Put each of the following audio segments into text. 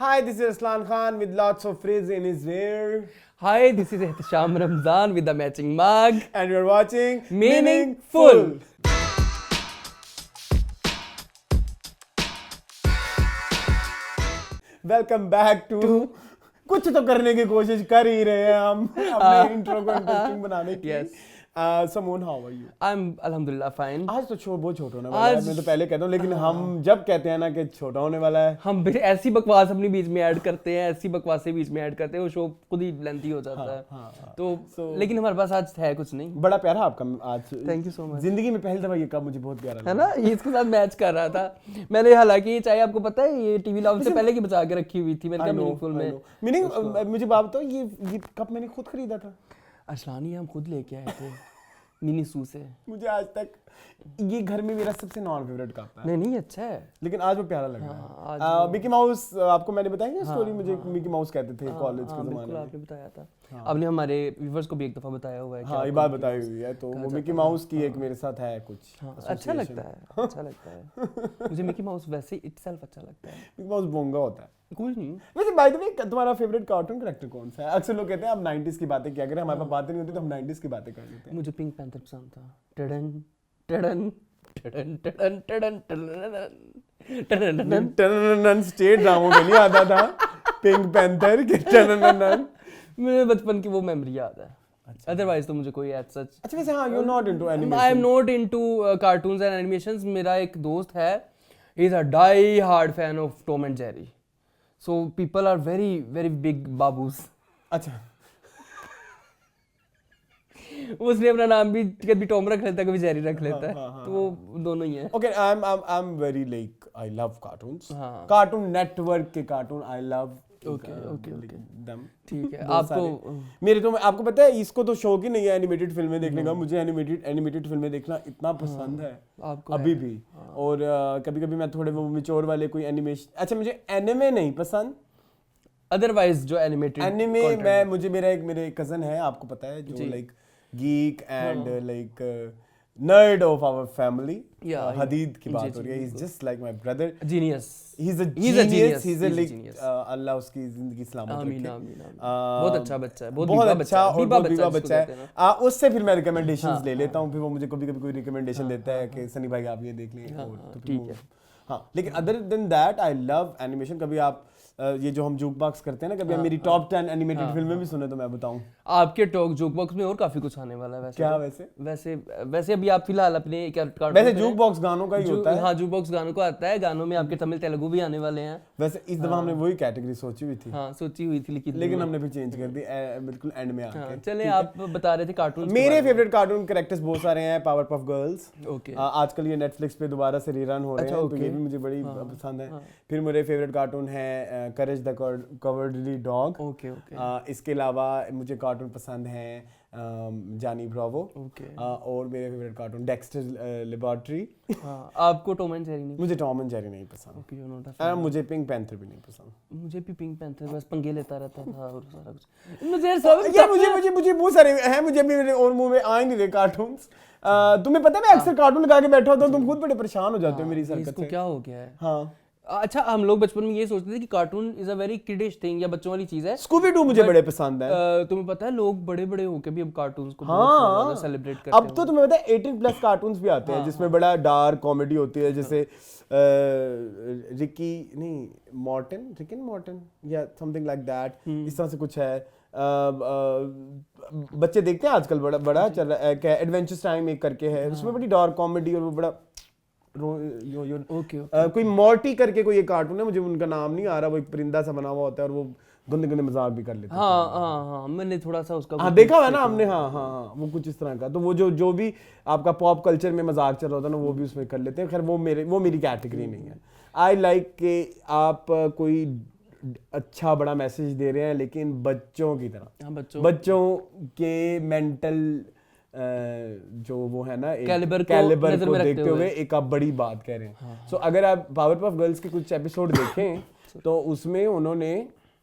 Hi, this is Aslan Khan with lots of phrase in his ear. Hi, this is Ihtisham Ramzan with the matching mug. And you're watching Meaningful. Welcome back to कुछ तो करने की कोशिश कर ही रहे हैं हम अपने इंट्रो को इंटरेस्टिंग बनाने की। Yes. समून, how are you? I'm Alhamdulillah fine. आज तो शो बहुत छोटा होने वाला है, मैं तो पहले कहता हूँ, लेकिन हम जब कहते हैं ना कि छोटा होने वाला है, हम फिर ऐसी बकवास अपनी बीच में ऐड करते हैं, ऐसी बकवासें बीच में ऐड करते हैं, वो शो खुद ही लेंथी हो जाता है। तो लेकिन हमारे पास आज है कुछ नहीं। बड़ा प्यारा आपका आज। Thank you so much. जिंदगी में पहली दफा ये कब मुझे बहुत प्यारा लगा है ना, ये इसके साथ मैच कर रहा था मैंने। हालांकि चाहे आपको पता है ये टीवी लॉग से पहले की बचा के रखी हुई थी, मैंने कहा मीनिंगफुल में। मीनिंग मुझे बात बताओ, ये कप मैंने खुद खरीदा था। अरसलान ये हम खुद लेके आए थे मिनीसू से। मुझे आज तक ये घर में मेरा सबसे नॉन फेवरेट कप है। नहीं अच्छा है, लेकिन आज वो प्यारा लग रहा हाँ, है। मिकी माउस, आपको मैंने बताया ना स्टोरी, मुझे मिकी माउस कहते थे कॉलेज के जमाने में। आपने बताया था, आपने हमारे व्यूअर्स को भी एक दफा बताया हुआ है। हाँ, ये बात बताई हुई है। तो वो मिकी माउस की एक मेरे साथ है कुछ। अच्छा लगता है, अच्छा लगता है मुझे मिकी माउस वैसे इटसेल्फ अच्छा लगता है। मिकी माउस बोंगा होता है कुछ नहीं। वैसे बाय द वे, तुम्हारा फेवरेट कार्टून कैरेक्टर कौन सा है? अक्सर लोग कहते हैं हम 90s की बातें किया करें, हमारे पास बातें नहीं होती तो हम 90s की बातें कर लेते हैं। मुझे पिंक पैंथर पसंद था। टडन टडन टडन टडन टडन टडन टननन स्टेट ड्रामों में नहीं आता था पिंक पैंथर के टननन। मेरे बचपन की वो मेमोरी याद है। अदरवाइज तो मुझे कोई एज सच। अच्छा, वैसे हाँ, you are not into animation. I am not into cartoons and animations. मेरा एक दोस्त है, he is a die hard fan of Tom and Jerry. So people are very very big babus. अच्छा, उसने अपना नाम भी कभी टॉम रख लेता है, कभी जेरी रख लेता है। तो वो दोनों ही है। Okay, I'm very like I love cartoons. हाँ। कार्टून नेटवर्क के cartoon I love Okay. them. ठीक है, बहुत आपको सारे। मेरे तो, आपको पता है, इसको तो शौक ही नहीं है एनिमेटेड फिल्में देखने का। मुझे एनिमेटेड फिल्में देखना इतना पसंद है आपको अभी भी। और कभी कभी मैं थोड़े वो मैच्योर वाले कोई एनिमेशन, अच्छा मुझे एनिमे नहीं पसंद, अदरवाइज जो एनिमेटेड एनिमे मैं मेरे कजन है, आपको पता है, जो like geek and like nerd of our family. Hadid की बात हो रही है। He is just like my brother, genius. He is a genius, he is like अल्लाह उसकी जिंदगी सलामत आमीन रखे। आमीन। बहुत अच्छा बच्चा है, बहुत अच्छा और बहुत बीबा बच्चा जिसको कहते है। उससे फिर मैं रिकमेंडेशंस ले लेता हूँ, फिर वो मुझे कभी कभी कोई रिकमेंडेशन देता है कि सनी भाई आप ये देख लें। तो ठीक है। हाँ, लेकिन other than that I love animation. कभी आप ये जो हम जूक बॉक्स करते हैं ना, कभी आप मेरी टॉप 10 एनिमेटेड फिल्में भी सुने तो मैं बताऊं। आपके टॉक जोक बॉक्स में और काफी कुछ आने वाला है। वैसे क्या? वैसे अभी आप फिलहाल अपने वैसे जूक बॉक्स गानों का ही होता है। हाँ, जूक बॉक्स गानों को आता है। गानों में आपके तमिल तेलुगु भी आने वाले हैं। वैसे इस दफा हमने वही कैटेगरी सोची हुई थी। हाँ, सोची हुई थी, लेकिन हमने फिर चेंज कर दी बिल्कुल एंड में आके। चले, आप बता रहे थे कार्टून। मेरे फेवरेट कार्टून कैरेक्टर्स बहुत सारे हैं। पावर पफ गर्ल्स, ओके, आजकल ये नेटफ्लिक्स पे दोबारा से रीरन हो रहे हैं, तो ये भी मुझे बड़ी पसंद है। फिर मेरे फेवरेट कार्टून है Courage the Cowardly Dog. Okay okay. इसके अलावा मुझे कार्टून पसंद है जानी ब्रावो। ओके। और मेरे फेवरेट कार्टून डेक्स्टर लेबोरेटरी। आपको टॉम एंड जेरी नहीं? मुझे टॉम एंड जेरी नहीं पसंद। Okay, you not a fan. मुझे पिंक पैंथर भी नहीं पसंद। मुझे भी पिंक पैंथर बस पंगे लेता रहता था और सारा कुछ। मुझे सब यार मुझे बहुत सारे हैं, मुझे अभी मेरे और मुंह में आ ही नहीं रहे कार्टून्स। तुम्हें पता है मैं अक्सर कार्टून लगा के बैठा होता हूँ, तुम खुद बड़े परेशान हो जाते हो मेरी हरकत इसको से। क्या हो गया है? हाँ, अच्छा, हम लोग बचपन में ये सोचते थे कि cartoon is a very kiddish thing या बच्चों वाली चीज है। स्कूबी डू मुझे बड़े पसंद है। तुम्हें पता है लोग बड़े बड़े होके भी अब कार्टून्स को बहुत ज्यादा सेलिब्रेट करते हैं। अब तो तुम्हें पता है 18+ कार्टून्स भी आते हैं जिसमें बड़ा डार्क कॉमेडी होती है, जैसे रिकिन मॉर्टन या समथिंग लाइक दैट, इस तरह से कुछ है। बच्चे देखते हैं आजकल, बड़ा चल रहा है। एडवेंचर्स टाइम एक करके है, उसमें बड़ी डार्क कॉमेडी और वो बड़ा ओके। कोई मॉर्टी करके कोई एक कार्टून है, मुझे उनका नाम नहीं आ रहा। वो एक परिंदा सा बना हुआ होता है और वो गंदे गंदे मजाक भी कर लेते हैं। हाँ, मैंने थोड़ा सा उसका हाँ देखा हुआ है ना हमने। हाँ, वो कुछ इस तरह का। तो वो जो भी आपका पॉप कल्चर में मजाक चल रहा होता है ना, वो भी उसमें कर लेते हैं। खैर वो मेरी कैटेगरी नहीं है। आई लाइक के आप कोई अच्छा बड़ा मैसेज दे रहे हैं, लेकिन बच्चों की तरह। हाँ, बच्चों के मेंटल जो वो है ना, कैलिबर को देखते हुए एक आप बड़ी बात कह रहे हैं। सो अगर आप पावर पफ गर्ल्स के कुछ एपिसोड देखें तो उसमें उन्होंने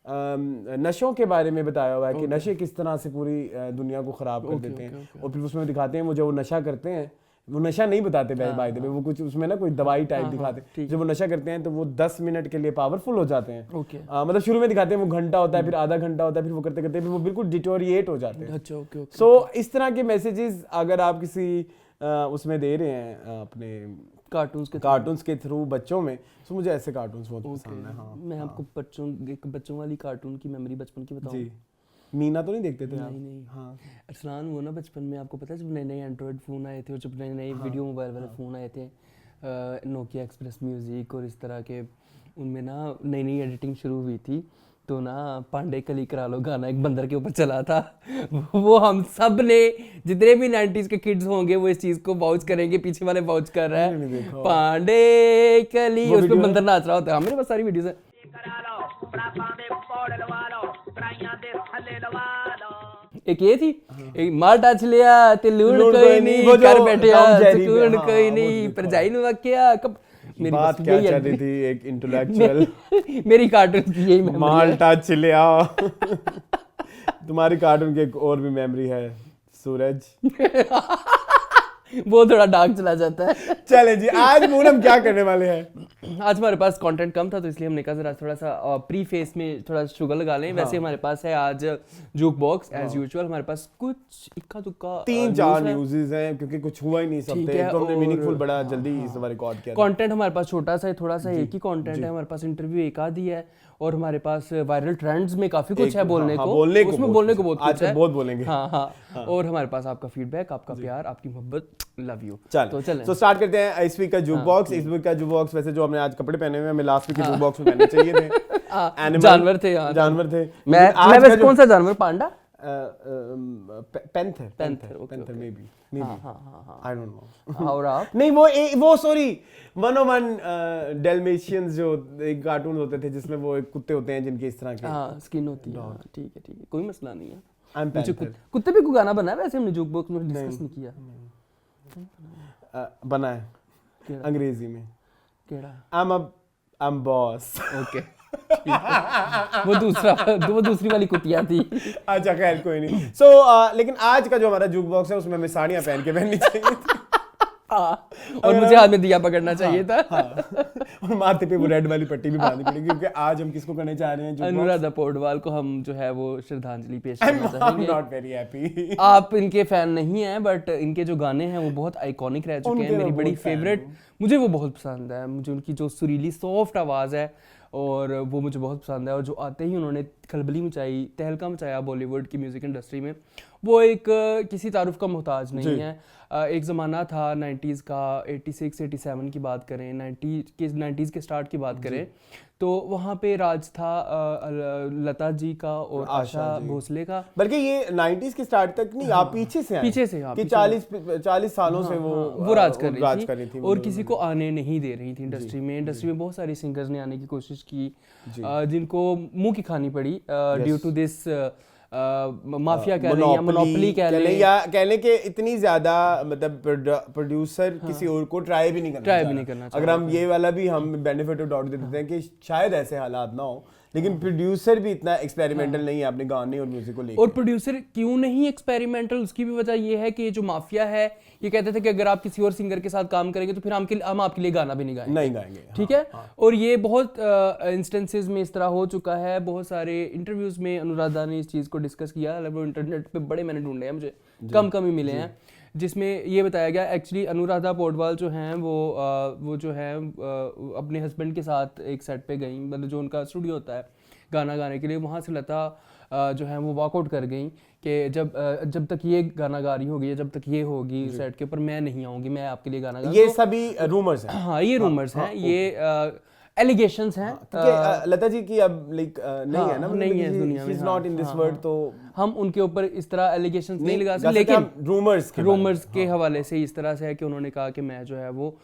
नशों के बारे में बताया हुआ है कि नशे किस तरह से पूरी दुनिया को खराब कर देते हैं। और फिर उसमें दिखाते हैं वो जो नशा करते हैं वो नशा नहीं बताते बाय द वे, वो कुछ उसमें ना कोई दवाई टाइप दिखाते, जब वो नशा करते हैं तो वो 10 मिनट के लिए पावरफुल हो जाते हैं। ओके, मतलब शुरू में दिखाते हैं वो घंटा होता है, फिर आधा घंटा होता है, फिर वो करते करते फिर वो बिल्कुल डिटोरिएट हो जाते हैं। अच्छा, ओके ओके। सो इस तरह के मैसेजेस अगर आप किसी उसमें दे रहे हैं अपने कार्टून्स के थ्रू बच्चों में, तो मुझे ऐसे कार्टून्स बहुत पसंद है। हाँ, मैं आपको बच्चों वाली कार्टून की मेमोरी बचपन की बताऊं। जी, मीना तो नहीं देखते थे आप? नहीं। हाँ, अरसलान, वो ना बचपन में आपको पता है जब नए नए एंड्रॉयड फ़ोन आए थे और जब नए नए वीडियो मोबाइल वाले फ़ोन आए थे, नोकिया एक्सप्रेस म्यूज़िक और इस तरह के, उनमें ना नई नई एडिटिंग शुरू हुई थी, तो ना पांडे कली करा लो गाना एक बंदर के ऊपर चला था। वो हम सब ने, जितने भी 90s के किड्स होंगे वो इस चीज़ को वाउच करेंगे, पीछे वाले वाउच कर रहा है, पांडे कली, उस पर बंदर नाच रहा होता है। मेरे पास सारी वीडियोस है। एक ये थी, एक मार टच लिया ते लूण कोई नहीं, घर बैठे सुकून कोई नहीं, पर जाई नु वाक्या कब मेरी बात क्या चल रही थी, एक इंटेलेक्चुअल मेरी कार्टून की यही मेमोरी माल टच लिया। तुम्हारी कार्टून की एक और भी मेमोरी है, सूरज। वो थोड़ा डार्क चला जाता है। चले जी, आज पूनम क्या करने वाले हैं? आज हमारे पास कंटेंट कम था तो इसलिए हमने कहा जरा थोड़ा सा प्री फेस में थोड़ा शुगर लगा लें। वैसे हमारे पास है आज जुक बॉक्स एज यूजुअल। हमारे पास कुछ इक्का दुक्का 3-4 न्यूज़ हैं क्योंकि कुछ हुआ ही नहीं सकते, तो हमने मीनिंगफुल बड़ा जल्दी इस बार रिकॉर्ड किया। कंटेंट हमारे पास छोटा सा है, थोड़ा सा एक ही कंटेंट है हमारे पास, इंटरव्यू एक आधी है, और हमारे पास वायरल ट्रेंड्स में काफी कुछ है बोलने को, उसमें बोलने को बहुत कुछ है, बहुत बोलेंगे। हाँ। और हमारे पास आपका फीडबैक, आपका प्यार, आपकी मोहब्बत, लव यू। तो चलें, तो स्टार्ट करते हैं इस वीक का जुक बॉक्स। इस वीक का जुक बॉक्स, वैसे जो हमने आज कपड़े पहने हुए हैं, हमें लास्ट वीक के जुक बॉक्स में पहनने चाहिए थे। जानवर थे, जानवर थे। मैं वैसे कौन सा जानवर? Panda, panther maybe, I don't know. और आप? नहीं, वो सॉरी 101 डेल्मेशियंस जो एक कार्टून होते थे जिसमें वो एक कुत्ते होते हैं जिनके इस तरह के स्किन होती है। ठीक है, कोई मसला नहीं है। मुझे कुत्ते पे कोई गाना बना है, वैसे हमने जुक बॉक्स में डिस्कस नहीं किया। बना है अंग्रेजी में, केड़ा? I am boss. ओके, वो दूसरी वाली कुतिया थी। अच्छा, खैर कोई नहीं। लेकिन आज का जो हमारा जुक बॉक्स है उसमें हमें साड़ियां पहन के पहननी चाहिए थी। और मुझे हाथ में दिया पकड़ना चाहिए था। और माथे पे वो रेड वाली पट्टी भी बांधनी पड़ेगी क्योंकि आज हम किसको करने चाह रहे हैं? अनुराधा पौडवाल को हम जो है वो श्रद्धांजलि पेश करना चाहेंगे। Not very happy. आप इनके फैन नहीं हैं, बट इनके जो गाने हैं वो बहुत आइकॉनिक रह चुके हैं, मेरी बड़ी फेवरेट, मुझे वो बहुत पसंद है। मुझे उनकी जो सुरीली सॉफ्ट आवाज़ है और वो मुझे बहुत पसंद है, और जो आते ही उन्होंने खलबली मचाई, तहलका मचाया बॉलीवुड की म्यूज़िक इंडस्ट्री में, वो एक किसी तारुफ का मोहताज नहीं है। एक ज़माना था 90s का, 86-87 की बात करें, 90s के स्टार्ट की बात करें, तो वहाँ पे राज था लता जी का और आशा भोसले का। बल्कि ये 90s के स्टार्ट तक नहीं, आप पीछे से कि 40 सालों से वो राज कर रही थी और किसी को आने नहीं दे रही थी इंडस्ट्री में। इंडस्ट्री में बहुत सारी सिंगर्स ने आने की कोशिश की, जिनको मुंह की खानी पड़ी ड्यू टू दिस माफिया कह लें या मोनोपोली कह लें, या कह लें कि इतनी ज्यादा मतलब प्रोड्यूसर किसी और को ट्राई भी नहीं करना अगर हम ये वाला भी हम बेनिफिट ऑफ डाउट दे देते हैं कि शायद ऐसे हालात ना हो, लेकिन प्रोड्यूसर भी इतना एक्सपेरिमेंटल नहीं है अपने गाने और म्यूजिक को लेकर। और प्रोड्यूसर क्यों नहीं एक्सपेरिमेंटल, उसकी भी वजह ये है कि ये जो माफिया है ये कहते थे कि अगर आप किसी और सिंगर के साथ काम करेंगे तो फिर हम आपके लिए गाना भी नहीं गाएंगे। ठीक है। और ये बहुत इंस्टेंसेस में इस तरह हो चुका है। बहुत सारे इंटरव्यूज में अनुराधा ने इस चीज़ को डिस्कस किया, वो इंटरनेट पे बड़े मैंने ढूंढे हैं, मुझे कम ही मिले हैं, जिसमें ये बताया गया एक्चुअली अनुराधा पौडवाल जो हैं वो जो है अपने हस्बैंड के साथ एक सेट पे गई, मतलब जो उनका स्टूडियो होता है गाना गाने के लिए, वहाँ से लता जो है वो वॉकआउट कर गई कि जब तक ये गाना गा रही होगी, जब तक ये होगी सेट के ऊपर, मैं नहीं आऊँगी, मैं आपके लिए गाना गाऊंगी। ये सभी रूमर्स हैं। हाँ, ये रूमर्स हैं, ये एलिगेशंस हैं, क्योंकि लता जी की अब लाइक नहीं है ना, नहीं है इस दुनिया में, she is not in this world, तो हम उनके ऊपर इस तरह एलिगेशंस नहीं लगा सकते, लेकिन रूमर्स के हवाले से इस तरह से है कि उन्होंने कहा कि मैं जो है वो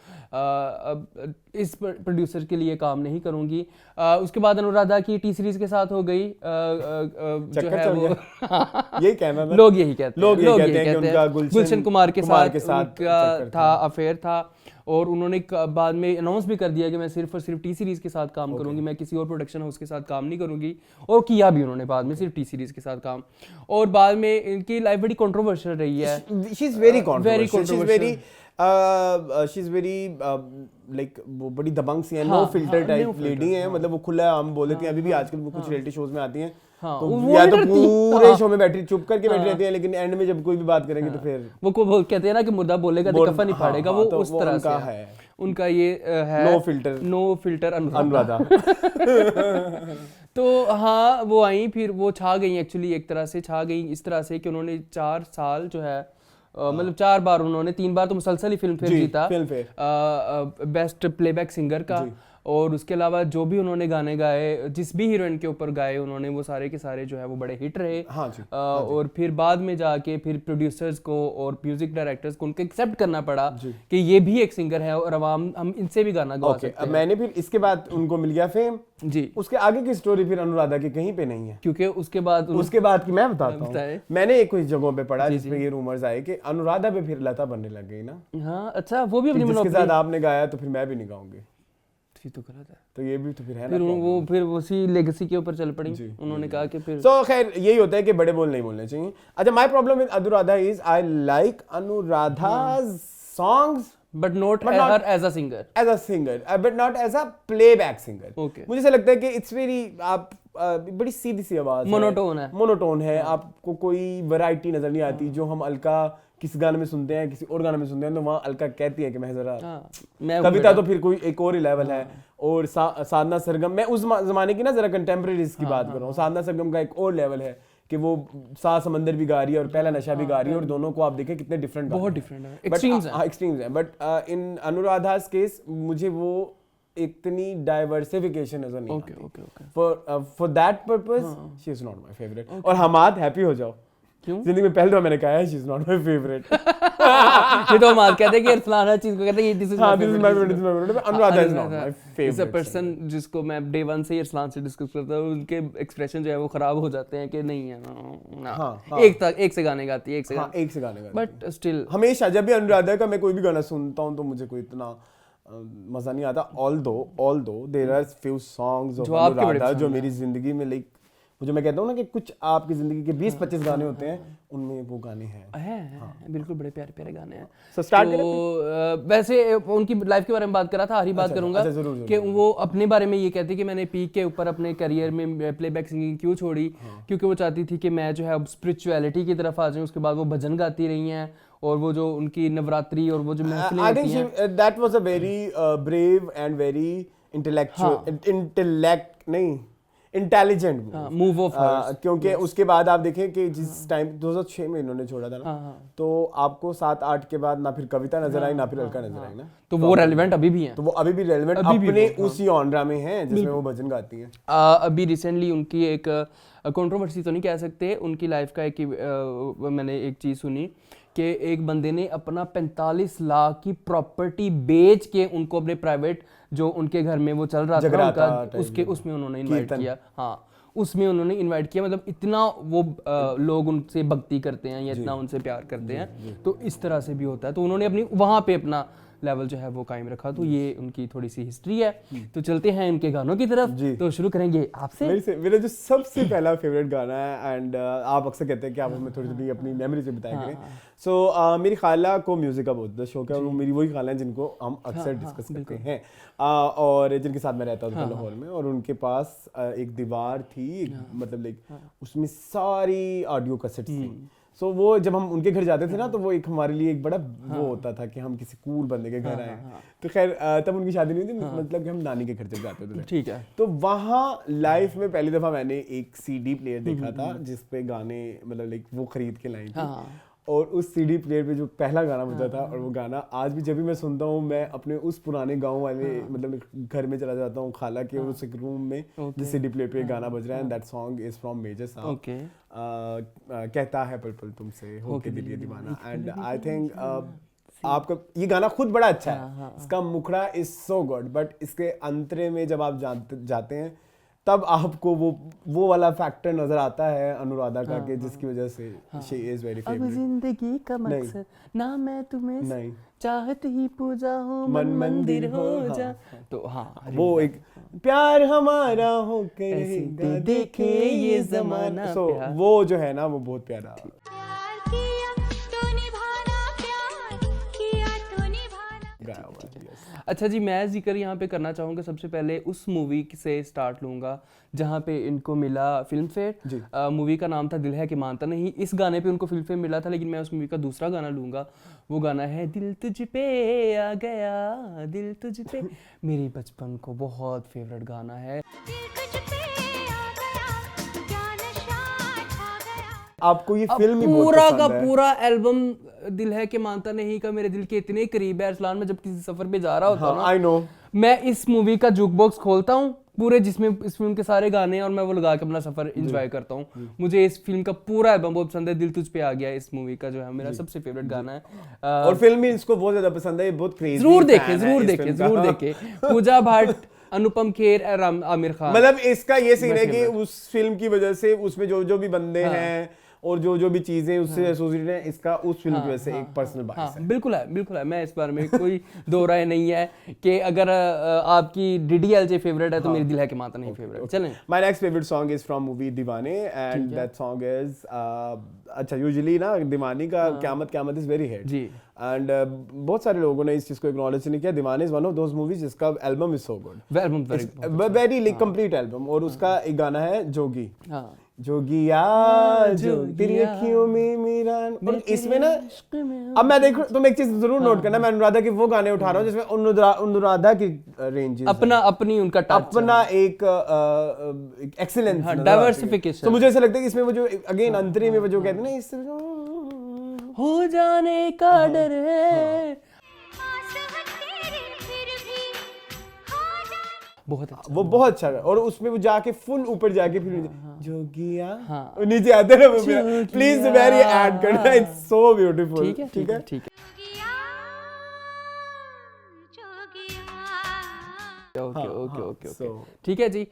इस प्रोड्यूसर के लिए काम नहीं करूंगी। उसके बाद अनुराधा की टी सीरीज के साथ हो गई, जो है वो यही कहना था, लोग यही कहते हैं कि उनका गुलशन कुमार के साथ था अफेयर था, और उन्होंने बाद में अनाउंस भी कर दिया कि मैं सिर्फ और सिर्फ टी सीरीज के साथ काम करूंगी, मैं किसी और प्रोडक्शन हाउस के साथ काम नहीं करूंगी, और किया भी उन्होंने बाद में सिर्फ टी सीरीज के साथ काम। और बाद में इनकी लाइफ बड़ी कंट्रोवर्शियल रही है, she is very controversial, she is very like वो बड़ी दबंग सी है, नो फिल्टर टाइप लेडी है, मतलब वो खुला हम बोल देते हैं। अभी भी आजकल वो कुछ रियलिटी शोज में आती हैं तो या तो पूरे शो में बैठी चुप करके बैठी रहती है, लेकिन एंड में जब कोई भी बात करेंगे तो फिर वो कहते हैं ना कि मुर्दा बोलेगा तो कफन नहीं फाड़ेगा, वो उस तरह से है उनका ये है, नो फिल्टर अनुराधा। तो हाँ वो आई, फिर वो छा गई एक्चुअली, एक तरह से छा गई इस तरह से कि उन्होंने 4 साल जो है मतलब 4 बार उन्होंने, 3 बार तो मुसलसल ही फिल्म फेयर जीता, बेस्ट प्लेबैक सिंगर का, और उसके अलावा जो भी उन्होंने गाने गाए, जिस भी हीरोइन के ऊपर गाए उन्होंने, वो सारे के सारे जो है वो बड़े हिट रहे। हाँ जी, और फिर बाद में जाके फिर प्रोड्यूसर्स को और म्यूजिक डायरेक्टर्स को उनको एक्सेप्ट करना पड़ा कि ये भी एक सिंगर है और हम इनसे भी गाना गा सकते हैं। मैंने फिर इसके बाद उनको मिल गया फेम जी। उसके आगे की स्टोरी फिर अनुराधा की कहीं पे नहीं है, क्योंकि उसके बाद की मैं बताता हूँ। मैंने एक कुछ जगहों पे पढ़ा जिसमें ये रूमर्स आए कि अनुराधा पे फिर लता बनने लग गई ना। हाँ अच्छा, वो भी अपनी जिसके साथ आपने गाया तो फिर मैं भी नहीं गाऊंगी, तो गलत है, तो ये भी तो फिर है फिर ना, फिर उसी लेगेसी के ऊपर चल पड़ी। उन्होंने कहा कि फिर खैर यही होता है कि बड़े बोल नहीं बोलने चाहिए। अच्छा, my problem with Anuradha is I like Anuradha's songs but not her as a singer, but not as a playback singer. Okay. मुझे ऐसा लगता है कि it's very आप बड़ी सीधी सी आवाज मोनोटोन है, आपको कोई वैरायटी नजर नहीं आती। जो हम अलका किसी गाने में सुनते हैं, किसी और गाने में सुनते हैं, तो वहाँ अलका कहती है कि मैं जरा कविता तो फिर कोई एक और ही लेवल है। और साधना सरगम, मैं उस जमाने की ना जरा कंटेम्प्रेरीज की बात कर रहा हूँ, साधना सरगम का एक और लेवल है कि वो सात समंदर भी गा रही है और पहला नशा भी गा रही है, और दोनों को आप देखें कितने डिफरेंट, बहुत डिफरेंट है, एक्सट्रीम्स हैं। बट इन अनुराधा's केस मुझे वो इतनी डाइवर्सिफिकेशन नजर नहीं आती। For that purpose she is not my favourite. और हमाद हैप्पी हो जाओ, क्यों? जिंदगी में पहले तो मैंने कहा है she is not my favourite. ये तो हमाद कहते हैं कि अरसलाना चीज को कहते हैं this is my favourite, Anuradha is not my favourite. Is a person जिसको मैं डे 1 से ही अरसलान से डिस्कस करता हूं, उनके एक्सप्रेशन जो है वो खराब हो जाते हैं कि नहीं है ना, एक से गाने गाती है, एक से गाने गाती है, बट स्टिल हमेशा जब भी अनुराधा का मैं कोई भी गाना सुनता हूं तो मुझे कोई इतना मजा नहीं आता। Although there are few songs of Anuradha जो मेरी जिंदगी में लाइक, जो मैं कहता हूँ ना कि कुछ आपकी जिंदगी के 20-25 गाने होते हैं, उनमें वो गाने हैं। बिल्कुल बड़े प्यारे प्यारे गाने हैं। So start करें। वैसे उनकी लाइफ के बारे में बात करा था, हरी बात करूंगा कि वो अपने बारे में ये कहती कि मैंने पीक के ऊपर अपने करियर में प्लेबैक सिंगिंग क्यों छोड़ी, क्योंकि वो चाहती थी कि मैं जो है अब स्पिरिचुअलिटी की तरफ आ जाऊं। उसके बाद वो भजन गाती रही हैं, और वो जो उनकी नवरात्रि और वो जो महफिलें होती हैं, that was a very brave and very intelligent move of hers. क्योंकि उसके बाद आप देखें कि जिस टाइम 2006 में इन्होंने छोड़ा था ना, तो आपको 7-8 के बाद ना फिर कविता नजर आई ना फिर अलका नजर आई ना, तो वो रेलेवेंट अभी भी हैं, तो वो अभी भी रेलेवेंट अपने उसी ऑनरा में हैं जिसमें वो भजन गाती हैं। अभी रिसेंटली उनकी एक कंट्रोवर्सी तो नहीं कह सकते, उनकी लाइफ का एक मैंने एक चीज सुनी कि एक बंदे ने अपना 45 लाख की प्रॉपर्टी बेच के उनको अपने प्राइवेट जो उनके घर में वो चल रहा था उनका, उसमें उन्होंने इनवाइट किया। हाँ, उसमें उन्होंने इनवाइट किया, मतलब इतना वो लोग उनसे भक्ति करते हैं या इतना उनसे प्यार करते हैं, तो इस तरह से भी होता है। तो उन्होंने अपनी वहाँ पे अपना लेवल जो है वो कायम रखा। तो ये उनकी थोड़ी सी हिस्ट्री है। तो चलते हैं इनके गानों की तरफ। तो शुरू करेंगे आपसे। मेरा जो सबसे पहला फेवरेट गाना है, एंड आप अक्सर कहते हैं कि आप हमें थोड़ी थोड़ी अपनी मेमोरी से बताया करें। सो मेरी खाला को म्यूजिक का बहुत शौक है, और मेरी वही खाला है जिनको हम अक्सर डिस्कस करते हैं, और जिनके साथ मैं रहता हूँ लाहौर में। और उनके पास एक दीवार थी, मतलब लाइक उसमें सारी ऑडियो कैसेट्स थी। सो वो जब हम उनके घर जाते थे ना, तो वो एक हमारे लिए एक बड़ा वो होता था कि हम किसी कूल बंदे के घर आए। तो खैर तब उनकी शादी नहीं थी, मतलब कि हम नानी के घर जब जाते थे, ठीक है। तो वहाँ लाइफ में पहली दफा मैंने एक सीडी प्लेयर देखा था जिसपे गाने मतलब लाइक वो खरीद के लाई थी, और उस सीडी प्लेयर पे जो पहला गाना बजा था, और वो गाना आज भी जब भी मैं सुनता हूँ, मैं अपने उस पुराने गांव वाले मतलब घर में चला जाता हूँ खाला के उस एक रूम में जिस सीडी प्लेयर पे गाना बज रहा है। And that song is from Major Sahab, कहता है पल पल तुमसे हो के दिल ये दीवाना। एंड आई थिंक आपका ये गाना खुद बड़ा अच्छा है, इसका मुखड़ा इज सो गुड, बट इसके अंतरे में जब आप जाते हैं तब आपको वो वाला फैक्टर नजर आता है अनुराधा का, कि जिसकी वजह से शी इज वेरी फेवरेट। अब जिंदगी का मकसद ना मैं तुम्हें नहीं चाहत ही पूजा हो मन मंदिर हो जा। तो हाँ, वो एक प्यार हमारा हो के देखे ये जमाना, वो जो है ना वो बहुत प्यारा। अच्छा जी, मैं जिक्र यहाँ पे करना चाहूँगा, सबसे पहले उस मूवी से स्टार्ट लूँगा जहाँ पे इनको मिला फिल्म फेयर। मूवी का नाम था दिल है कि मानता नहीं। इस गाने पे उनको फिल्म फेयर मिला था, लेकिन मैं उस मूवी का दूसरा गाना लूँगा। वो गाना है दिल तुझ पे आ गया, दिल तुझ पे। मेरी बचपन को बहुत फेवरेट गाना है। आपको ये फिल्म ही बहुत पूरा पसंद का है। पूरा एल्बम दिल है कि मानता नहीं का मेरे दिल के इतने करीब है। अरसलान, में जब किसी सफर पे जा रहा होता हूँ आई नो, मैं इस मूवी का जुक बॉक्स खोलता हूँ पूरे, जिसमें इस फिल्म के सारे गाने हैं, और मैं वो लगा के अपना सफर एंजॉय करता हूँ। मुझे इस फिल्म का पूरा एल्बम बहुत पसंद है। दिल तुझ पे आ गया इस मूवी का जो है मेरा सबसे फेवरेट गाना है। और फिल्म भी इसको बहुत ज्यादा पसंद है, ये बहुत क्रेजी जरूर देखे। पूजा भाट, अनुपम खेर और आमिर खान। मतलब इसका ये सीन है कि उस फिल्म की वजह से उसमें जो भी बंदे हैं और जो भी चीजें उससे एसोसिएटेड हैं, इसका उस फिल्म की वजह से एक पर्सनल बायस है। बिल्कुल है। मैं इस बारे में कोई दो राय नहीं है कि अगर आपकी डीडीएलजे फेवरेट है तो मेरी दिल है कि मानता नहीं फेवरेट। चलें, my next favourite song is from movie Deewane and that song is अच्छा, यूजुअली ना दीवानी का क़यामत इज वेरी हिट जी। एंड बहुत सारे लोगों ने इस चीज को एक्नॉलेज नहीं किया। Deewane is one of those movies जिसका album is so good, very complete album. और उसका एक गाना है जोगी, जोगिया जो तेरी अखियों में मेरा। और इसमें ना, अब मैं देखो, तुम एक चीज जरूर नोट करना, मैं अनुराधा के वो गाने उठा रहा हूँ जिसमें अनुराधा की रेंज अपनी उनका अपना एक एक्सीलेंस, डाइवर्सिफिकेशन। तो मुझे ऐसा लगता है कि इसमें वो जो अगेन अंतरी में वो जो कहते हैं ना, इस हो जाने का डर है, बहुत अच्छा, वो बहुत अच्छा है। और उसमें वो जाके फुल ऊपर जाके फिर जोगिया नीचे आते हैं ना, प्लीज वेरी ऐड करना, इट्स सो ब्यूटीफुल। ठीक है। ओके ठीक है जी।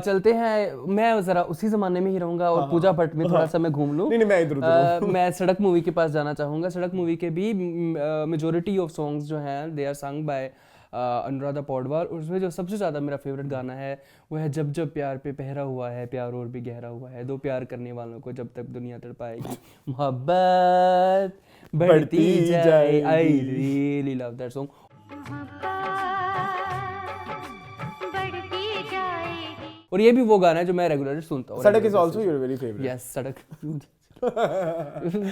चलते हैं, मैं जरा उसी जमाने में ही रहूंगा और पूजा भट्ट में थोड़ा सा मैं घूम लूं। नहीं, मैं इधर मैं सड़क मूवी के पास जाना चाहूंगा। सड़क मूवी के भी मेजॉरिटी ऑफ सॉन्ग्स जो हैं they are sung by Anuradha Paudwal. और उसमें जो सबसे ज़्यादा मेरा फेवरेट गाना है वो है जब जब प्यार पे पहरा हुआ है, प्यार और भी गहरा हुआ है, दो प्यार करने वालों को जब तक दुनिया तड़पाएगी, मोहब्बत बढ़ती जाए। I really love that song. और ये भी वो गाना है जो मैं रेगुलरली सुनता हूँ। सड़क is also your very favourite. Yes, सड़क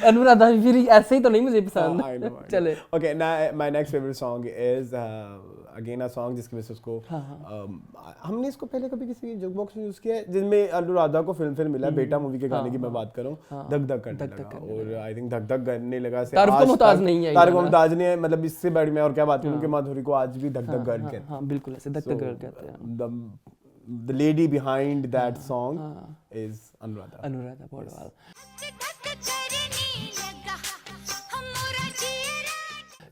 अनुराधा फिर ऐसे ही तो नहीं मुझे पसंद। चले, okay, my next favourite song is again a song जिसकी वजह से उसको हमने इसको पहले कभी किसी जोक बॉक्स में यूज किया है, जिसमें अनुराधा को फिल्म फेयर मिला। बेटा मूवी के गाने की मैं बात कर रहा हूँ, धक धक करने लगा। और आई थिंक धक धक करने लगा से तारिक मुमताज नहीं है, तारिक मुमताज ने, मतलब इससे बड़ी मैं और क्या बात करूँ कि माधुरी को आज भी धक धक गर्ल कहते हैं। हाँ बिल्कुल ऐसे धक धक गर्ल कहते हैं। The lady behind that song is Anuradha Paudwal.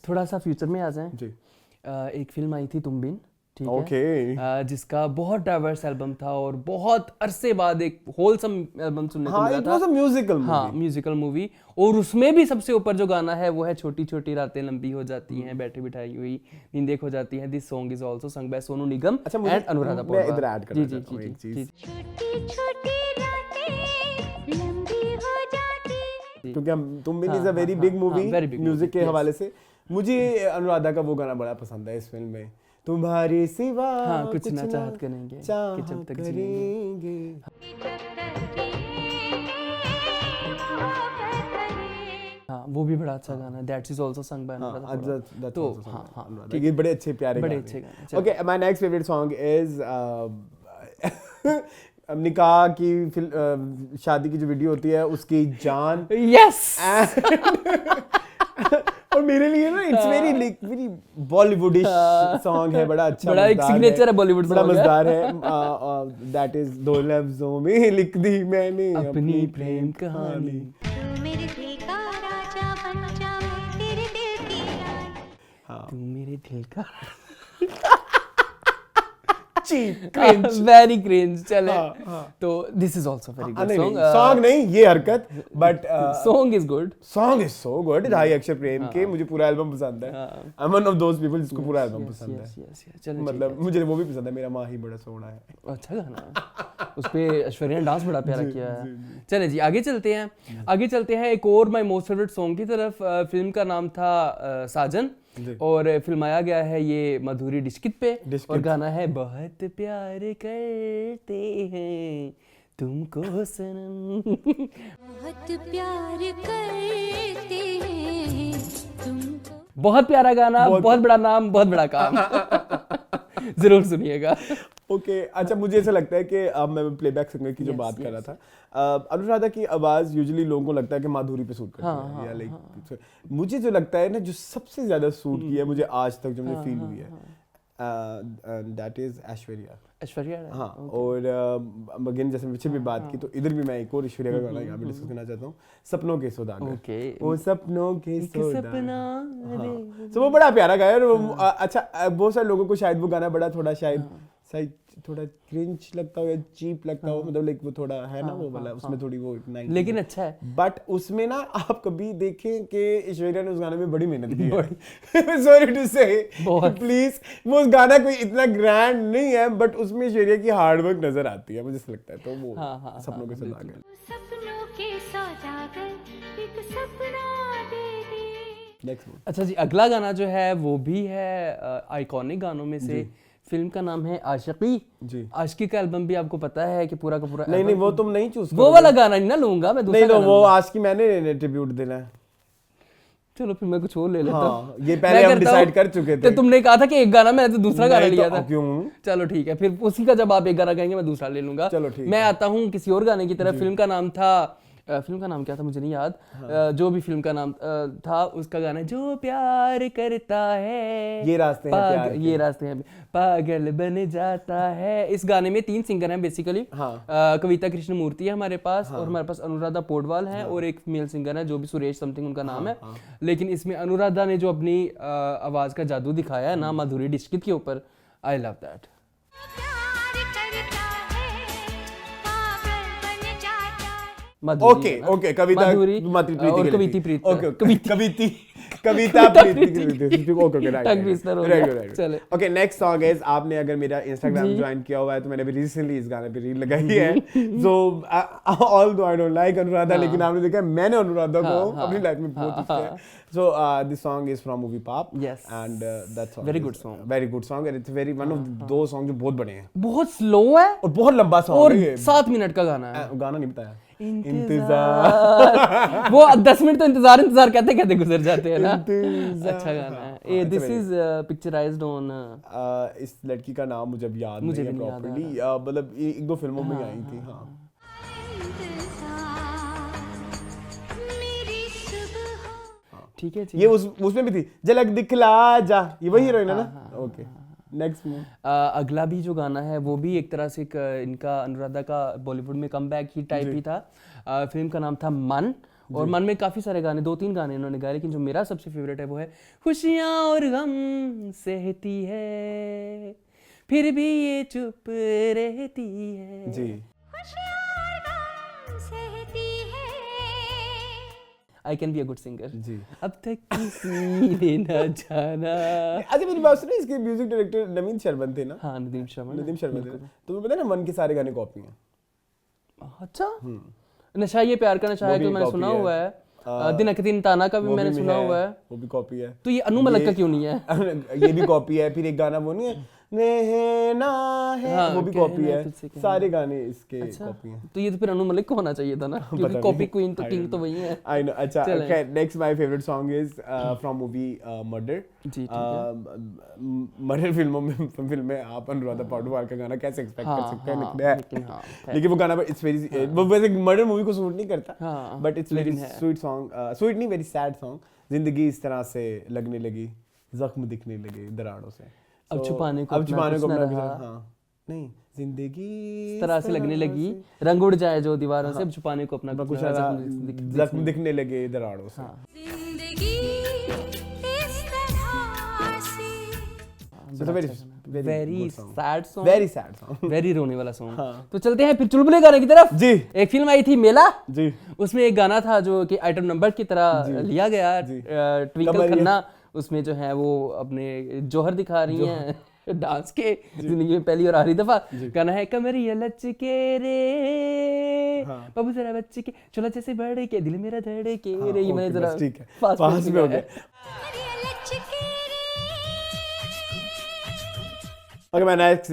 थोड़ा सा फ्यूचर में आ जाएं जी। एक फिल्म आई थी तुम बिन, ठीक है, जिसका बहुत डाइवर्स एल्बम था और बहुत अरसे बाद एक होलसम एल्बम सुनने को मिला था। it was a musical movie। हाँ, म्यूजिकल मूवी। और उसमें भी सबसे ऊपर जो गाना है वो है छोटी छोटी रातें लंबी हो जाती हैं, बैठे बिठाई हुई नींदें खो जाती हैं। This song is also sung by Sonu Nigam and Anuradha Paudwal. मैं इधर ऐड करना चाहता हूं एक चीज, क्योंकि हम तुम बिन is a very big movie music के हवाले से। मुझे अनुराधा का वो गाना बड़ा पसंद है इस फिल्म में, तुम्हारे सिवा कुछ ना चाहत करेंगे कि जब तक जिएंगे। हाँ, वो भी बड़ा अच्छा गाना है। दैट्स इज आल्सो संग बाय अनुराधा। तो हाँ, ठीक है, बड़े अच्छे प्यारे गाने। Okay, my next favourite song is निकाह की शादी की जो वीडियो होती है उसकी जान। यस और मेरे लिए ना इट्स वेरी बॉलीवुडिश सॉन्ग है, बड़ा अच्छा, बड़ा एक सिग्नेचर है बॉलीवुड, बड़ा मजेदार है। दैट इज दो लफ्जों में लिख दी मैंने अपनी प्रेम कहानी। तू मेरे दिल का राजा बन जा, मैं तेरे दिल की रानी। तू मेरे दिल का क्रिंज, वेरी क्रिंज। चले, तो this is also very good song. Song नहीं, ये हरकत, but song is good. Song is so good. भाई अक्षय प्रेम के मुझे पूरा एल्बम पसंद है। I M one of those people जिसको पूरा एल्बम पसंद है। मतलब मुझे वो भी पसंद है, मेरा माँ ही बड़ा सोना है। अच्छा गाना, उस पे ऐश्वर्या ने डांस बड़ा प्यारा किया है। चले जी, आगे चलते हैं एक और माय मोस्ट फेवरेट सॉन्ग की तरफ। फिल्म का नाम था साजन। और फिल्माया गया है ये माधुरी डिस्कित पे, डिस्कित। और गाना है बहुत प्यार करते हैं तुमको सनम। बहुत प्यार करते हैं तुमको। बहुत प्यारा गाना, बहुत बड़ा नाम, बहुत बड़ा काम। जरूर सुनिएगा। ओके अच्छा, मुझे ऐसा लगता है कि अब मैं प्लेबैक सिंगर की जो बात कर रहा था, अनुराधा की आवाज यूजुअली लोगों को लगता है कि माधुरी पे सूट करती है, या लाइक मुझे जो लगता है ना, जो सबसे ज्यादा सूट किया है मुझे आज तक, जो मुझे फील हुई है, दैट इज ऐश्वर्या। ऐश्वर्या राय। हाँ, और अगेन जैसे पीछे भी बात की, तो इधर भी मैं एक और ऐश्वर्या का गाना यहाँ पे डिस्कस करना चाहता हूँ, सपनों के सौदागर। ओके। ओ सपनों के सौदागर। सपना हाँ, तो वो बड़ा प्यारा गाया है, और अच्छा बहुत सारे लोगों को शायद वो गाना बड़ा थोड़ा शायद थोड़ा क्रिंज लगता हो या चीप लगता हो, मतलब लाइक वो थोड़ा है ना वो वाला, उसमें थोड़ी वो 90 लेकिन अच्छा है। बट उसमें ना आप कभी देखें कि ऐश्वर्या ने उस गाने में बड़ी मेहनत की है। सॉरी टू से, प्लीज, वो उस गाना कोई इतना ग्रैंड नहीं है, बट उसमें ऐश्वर्या की हार्ड वर्क नजर आती है, मुझे ऐसा लगता है। तो वो सपनों के सौदागर। सपनों के सौदागर, एक सपना दे दे। नेक्स्ट। अच्छा जी, अगला गाना जो है वो भी है आइकॉनिक गानों में से। फिल्म का नाम है आशिकी जी। आशिकी का एल्बम भी आपको पता है कि पूरा का पूरा नहीं वो तुम नहीं चूज वो वाला गाना नहीं ना लूंगा मैं, दूसरा नहीं वो आज की मैंने ट्रिब्यूट देना है। चलो फिर मैं कुछ और ले लेता हूँ। ये पहले हम डिसाइड कर चुके थे। तो तुमने कहा था कि एक गाना, मैंने तो दूसरा गाना लिया था। क्यों? चलो ठीक है, फिर उसी का जब आप एक गाना कहेंगे मैं दूसरा ले लूंगा। चलो ठीक है। मैं आता हूँ किसी और गाने की तरफ। फिल्म का नाम था, फिल्म का नाम क्या था मुझे नहीं याद। जो भी फिल्म का नाम था, उसका गाना जो प्यार करता है, ये रास्ते हैं प्यार के, ये रास्ते हैं पागल बन जाता है। इस गाने में 3 सिंगर हैं बेसिकली। कविता कृष्णमूर्ति है हमारे पास, और हमारे पास अनुराधा पौडवाल है, और एक मेल सिंगर है जो भी सुरेश समथिंग उनका नाम है। लेकिन इसमें अनुराधा ने जो अपनी आवाज का जादू दिखाया है ना माधुरी डिस्कित के ऊपर, आई love that. Okay Kavita Kavita Preeti okay next song is, आपने अगर मेरा इंस्टाग्राम ज्वाइन किया हुआ है तो मैंने अभी रिसेंटली इस गाने पे रील लगाई है। सो although I don't like Anuradha, लेकिन आपने देखा मैंने अनुराधा को अपनी लाइफ में बहुत किया है। So this song is from movie Paap, and that's very good song, and it's very one of those song जो बहुत बड़े हैं। बहुत स्लो है और बहुत लंबा सॉन्ग और है, 7 मिनट का गाना है। गाना नहीं बताया, इंतजार। वो 10 मिनट तो इंतजार कहते कहते गुजर जाते हैं ना। अच्छा गाना है। दिस इज पिक्चराइज्ड ऑन, इस लड़की का नाम मुझे अब याद नहीं है प्रॉपर्ली, मतलब 1-2 फिल्मों में आई थी। हाँ ठीक है जी। ये उसमें भी थी, झलक दिखला जा, ये वही हीरोइन है ना। Okay next. अगला भी जो गाना है वो भी एक तरह से इनका अनुराधा का बॉलीवुड में कमबैक ही टाइप ही था। फिल्म का नाम था मन, और मन में काफी सारे गाने, 2-3 गाने इन्होंने गाए, लेकिन जो मेरा सबसे फेवरेट है वो है खुशियां और गम सहती है फिर भी ये चुप रहती है जी। I can be a good singer जी। अब तक किसी ने न जाना। अच्छा मेरी बात सुनो, इसके म्यूजिक डायरेक्टर नवीन शर्मन थे ना। हाँ नदीम शर्मा थे। तुम्हें पता है ना मन के सारे गाने कॉपी हैं। अच्छा। नशा ये प्यार का नशा है तो मैंने सुना हुआ है। दिनक दिन ताना का भी मैंने सुना हुआ है, वो भी कॉपी है। तो ये अनु मलिक का क्यों नहीं है? ये भी कॉपी है। फिर एक गाना वो नहीं है नेहना है, वो भी कॉपी है। सारे गाने इसके कॉपी हैं। तो ये तो फिर अनु मलिक को होना चाहिए था ना, क्योंकि कॉपी क्वीन तो किंग तो वही है। I know. अच्छा next my favourite song is from movie Murder. जी मर्डर फिल्म में आप अनुराधा पौडवाल का गाना कैसे एक्सपेक्ट कर सकते हैं? लेकिन वो गाना इट्स वेरी, वो वैसे मर्डर मूवी को सूट नहीं करता, but it's very sweet song, sweet नहीं वेरी सैड सॉन्ग। जिंदगी इस तरह से लगने लगी, जख्म दिखने लगे दरारों से, अब छुपाने को नहीं, जिंदगी इस तरह से लगने लगी, रंग उड़ जाए जो दीवारों से, अब छुपाने को अपना कुछ जख्म दिखने लगे दरारों से। जिंदगी इस तरह से। Very sad song, very sad song, very रोने वाला सॉन्ग। तो चलते हैं फिर चुलबुले गाने की तरफ। जी। एक फिल्म आई थी मेला जी, उसमें एक गाना था जो कि आइटम नंबर की तरह लिया गया, ट्विंकल खन्ना उसमें जो है वो अपने जौहर दिखा रही हैं डांस के, जिंदगी में पहली और आखिरी दफा। गाना है कमरिया लचके रे बाबू जरा बच्चे के चोला जैसे बढ़े के दिल मेरा धड़े के रे। ये मैंने जरा ठीक है, फास्ट में हो गया। Okay, my next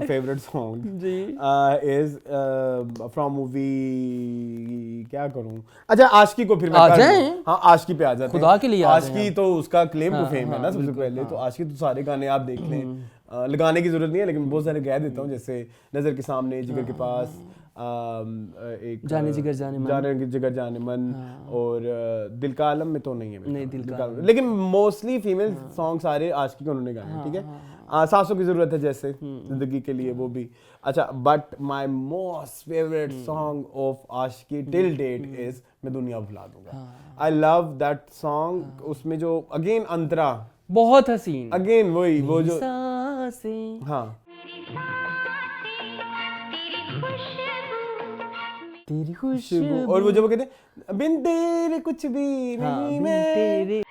favorite song ji is from movie, क्या करूं? अच्छा, आशिकी को फिर मैं आ कर जाएं? दूं। हाँ, आशिकी पे आ जाते हैं। खुदा के लिए आ जाएं आशिकी हम। तो उसका क्लेम टू हाँ, फेम है हाँ, ना सबसे बिल्कुल, पहले। तो हाँ। आशिकी तो सारे गाने आप देख लें, लगाने की जरूरत नहीं है, लेकिन बहुत सारे गा देता हूँ, जैसे नजर के सामने, जिगर के पास, एक जाने जिगर जाने मन। जाने जिगर जाने मन, और दिल का आलम में तो नहीं है मेरे नहीं, ख्याल, दिल का आलम। लेकिन मोस्टली फीमेल सॉन्ग सारे आशिकी के उन्होंने गाए हैं, ठीक है। सांसों की जरूरत है जैसे जिंदगी के लिए, वो भी अच्छा। But my most favourite song of Aashiqui till date is मैं दुनिया भुला दूंगा। I love that song. उसमें जो अगेन अंतरा, बहुत हसीन, अगेन वही वो जो, सांसें, हाँ, तेरी खुशबू, और वो जो वो कहते हैं बिन तेरे कुछ भी हाँ, नहीं बिन मैं, तेरे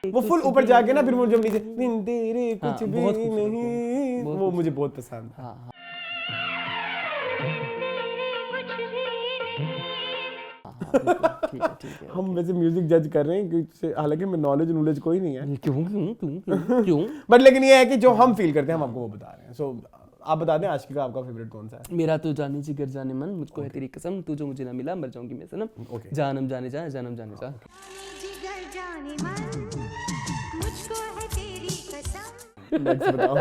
वो फुल ऊपर जाके ना, फिर वो जब नीचे बिन तेरे कुछ हाँ, भी बहुत खूबसूरत, नहीं, बहुत वो मुझे बहुत पसंद है। हाँ, ठीक है, ठीक है। हम वैसे म्यूजिक जज कर रहे हैं क्योंकि हालांकि मैं नॉलेज कोई नहीं है, क्यों क्यों क्यों क्यों क्यों? बट लेकिन ये है कि जो हम फील करते हैं हम आपको वो बता रहे हैं। सो आप बता दें आशिकी का आपका फेवरेट कौन सा है? मेरा तो जाने जिगर जाने मन, मुझको है तेरी कसम, तू जो मुझे ना मिला मर जाऊंगी मैं सनम, Okay. जानम जाने जा, जानम जाने जा। जिगर जाने मन मुझको है तेरी कसम। नेक्स्ट बताओ।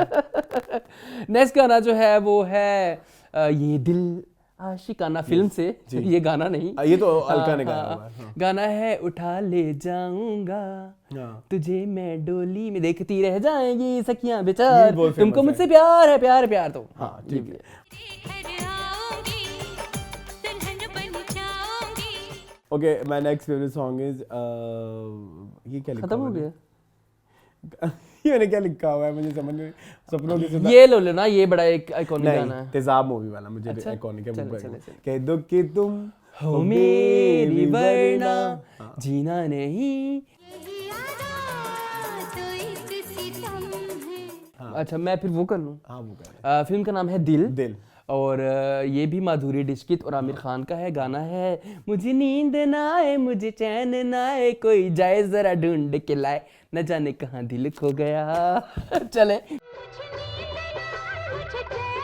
नेक्स्ट गाना जो है वो है ये दिल आशिकाना फिल्म से, ये गाना नहीं, ये तो अलका ने हाँ, गाया हुआ है। हाँ। गाना है उठा ले जाऊंगा हाँ। तुझे मैं डोली में, देखती रह जाएंगी सखियां ये बेचार, बहुत famous तुमको है। मुझसे प्यार है, प्यार है, प्यार। तो हाँ, ये ठीक भी है। घर आऊंगी दुल्हन बन जाऊंगी। Okay, my next favourite song is ये क्या लिखा खत्म हो हुआ है? गया। ये मैंने क्या लिखा हुआ है मुझे समझ नहीं, सपनों की सुधा, ये लो लेना, ये बड़ा एक आइकॉनिक गाना नहीं है। तेजाब मूवी वाला मुझे अच्छा, आइकॉनिक है। चलो, वो चलो, चलो। कह दो कि तुम हो मेरी वरना हाँ। जीना नहीं। यही आदा तो एक सितम है। अच्छा, मैं फिर वो कर लूँ। हाँ वो कह रहे फिल्म का नाम है दिल, हैं। दिल, और ये भी माधुरी दीक्षित और आमिर खान का है। गाना है मुझे नींद ना आए, मुझे चैन ना आए, कोई जाए जरा ढूंढ के लाए, न जाने कहाँ दिल खो गया। चले, मुझे नींद ना आए, मुझे चैन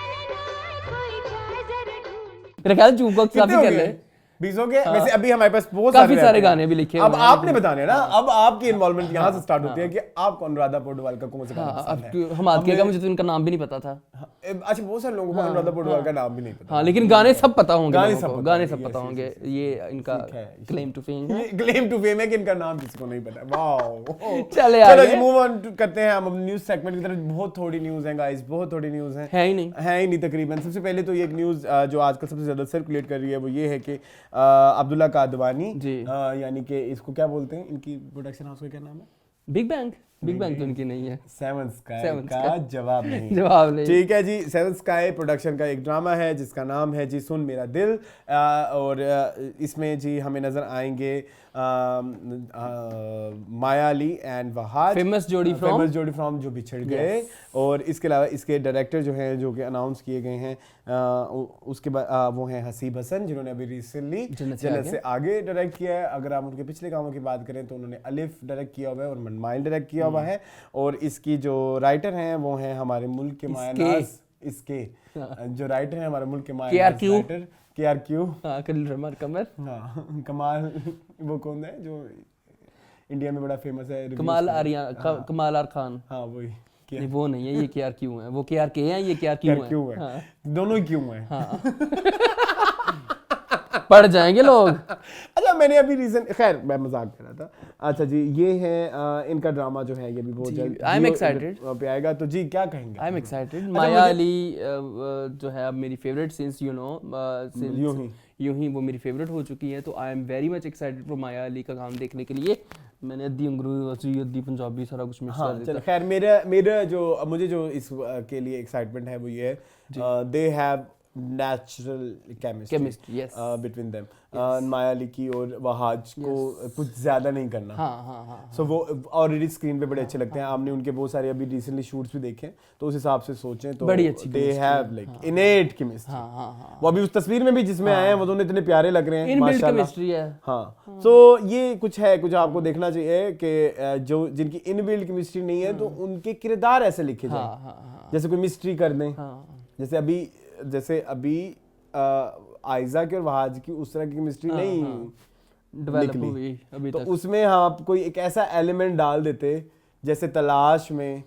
ना आए, कोई जाए जरा ढूंढ। मेरा ख्याल जूक बॉक्स काफी कितने हो कर गए? ले। 20 हो गए। वैसे अभी हमारे पास बहुत काफी रहते सारे हैं। गाने भी लिखे अब हुए हैं, आपने बताने ना, अब आपकी इन्वॉल्वमेंट यहाँ से स्टार्ट होती है कि आपको अनुराधा पौडवाल का कौन सा गाना हाँ, पसंद अब है। हम आगे का मुझे तो इनका नाम भी नहीं पता था। अच्छा, बहुत सारे लोगों को अनुराधा पौडवाल का नाम भी नहीं पता। हाँ, लेकिन गाने सब पता होंगे, गाने लोगों सब को, पता गाने होंगे, सब yes, पता yes, होंगे। yes, ये इनका ठीक है। क्लेम टू फेम है। ये क्लेम टू फेम है कि इनका नाम किसी को नहीं पता। वाओ। चले चलो आगे। जी, मूव ऑन करते हैं हम न्यूज़ सेगमेंट की तरफ। बहुत थोड़ी न्यूज़ है गाइस, बहुत थोड़ी न्यूज़ है। है ही नहीं। है ही नहीं तकरीबन। सबसे पहले तो ये एक न्यूज़ जो आजकल सबसे ज़्यादा सर्कुलेट कर रही है वो ये है कि अब्दुल्ला कादवानी, जी। यानी कि इसको क्या बोलते हैं, इनकी प्रोडक्शन हाउस का क्या नाम है? बिग बैंग, बिग बैंग तो उनकी नहीं है। सेवन स्काई सेवन का स्काई। जवाब नहीं। जवाब नहीं। ठीक है जी, सेवन स्काई प्रोडक्शन का एक ड्रामा है जिसका नाम है जी सुन मेरा दिल, और इसमें जी हमें नजर आएंगे माया अली एंड वहाज, फेमस जोड़ी फ्रॉम जो बिछड़ गए। और इसके अलावा इसके डायरेक्टर जो हैं, जो कि अनाउंस किए गए हैं, उसके बाद वो हैं हसीब हसन, जिन्होंने अभी रिसेंटली जन्नत से आगे डायरेक्ट किया है। अगर आप उनके पिछले कामों की बात करें तो उन्होंने अलिफ डायरेक्ट किया हुआ है और मनमाइल डायरेक्ट किया हुआ है। और इसकी जो राइटर हैं वो हैं हमारे मुल्क के मायानाज, इसके जो राइटर हैं हमारे मुल्क के मायानाज राइटर KRQ। हाँ, कलील रहमान कमर। हाँ, कमाल, वो कौन है जो इंडिया में बड़ा फेमस है? कमाल आर्यन, कमाल आर खान। हाँ वही। नहीं, वो नहीं है, ये KRQ है। वो KRK है, ये KRQ है। हाँ। दोनों ही क्यों हैं? हाँ। पढ़ जाएंगे लोग। अच्छा, मैंने अभी रीजन, खैर मैं मजाक कर रहा था। अच्छा जी, ये है इनका ड्रामा जो है, ये भी बहुत जल्द आई एम एक्साइटेड पे आएगा। तो जी क्या कहेंगे? I am excited. Maya Ali जो है अब मेरी फेवरेट सिंस यूं ही वो मेरी फेवरेट हो चुकी है। तो I am very much excited for Maya Ali का काम देखने के लिए। मैंने अद्धी अंग्रेजी, अद्धी पंजाबी, सारा कुछ मिक्स कर दिया। खैर, मेरा जो मुझे जो इस के लिए एक्साइटमेंट है वो ये है, they have natural Chemistry, yes. Between them Maya Ali की और वहाज को कुछ ज्यादा नहीं करना। हाँ। सो वो ऑलरेडी स्क्रीन पे बड़े अच्छे लगते हैं। आपने उनके बहुत सारे अभी रिसेंटली शूट्स भी देखे हैं, तो उस हिसाब से सोचें तो बड़ी अच्छी दे हैव लाइक इनेट केमिस्ट्री। हाँ। वो अभी उस तस्वीर में भी जिसमें आए हैं वो दोनों इतने प्यारे लग रहे हैं इनबिल्ट माशाल्लाह। केमिस्ट्री है। हाँ, तो ये कुछ आपको देखना चाहिए कि जो जिनकी इनबिल्ट केमिस्ट्री नहीं है तो उनके किरदार ऐसे लिखे जाएं, हाँ। जैसे कोई मिस्ट्री कर दें। हाँ। जैसे अभी आयजा की और वहाज की उस तरह की केमिस्ट्री नहीं डेवलप निकली। हुई अभी तो तक। उसमें आप कोई एक ऐसा एलिमेंट डाल देते जैसे तलाश में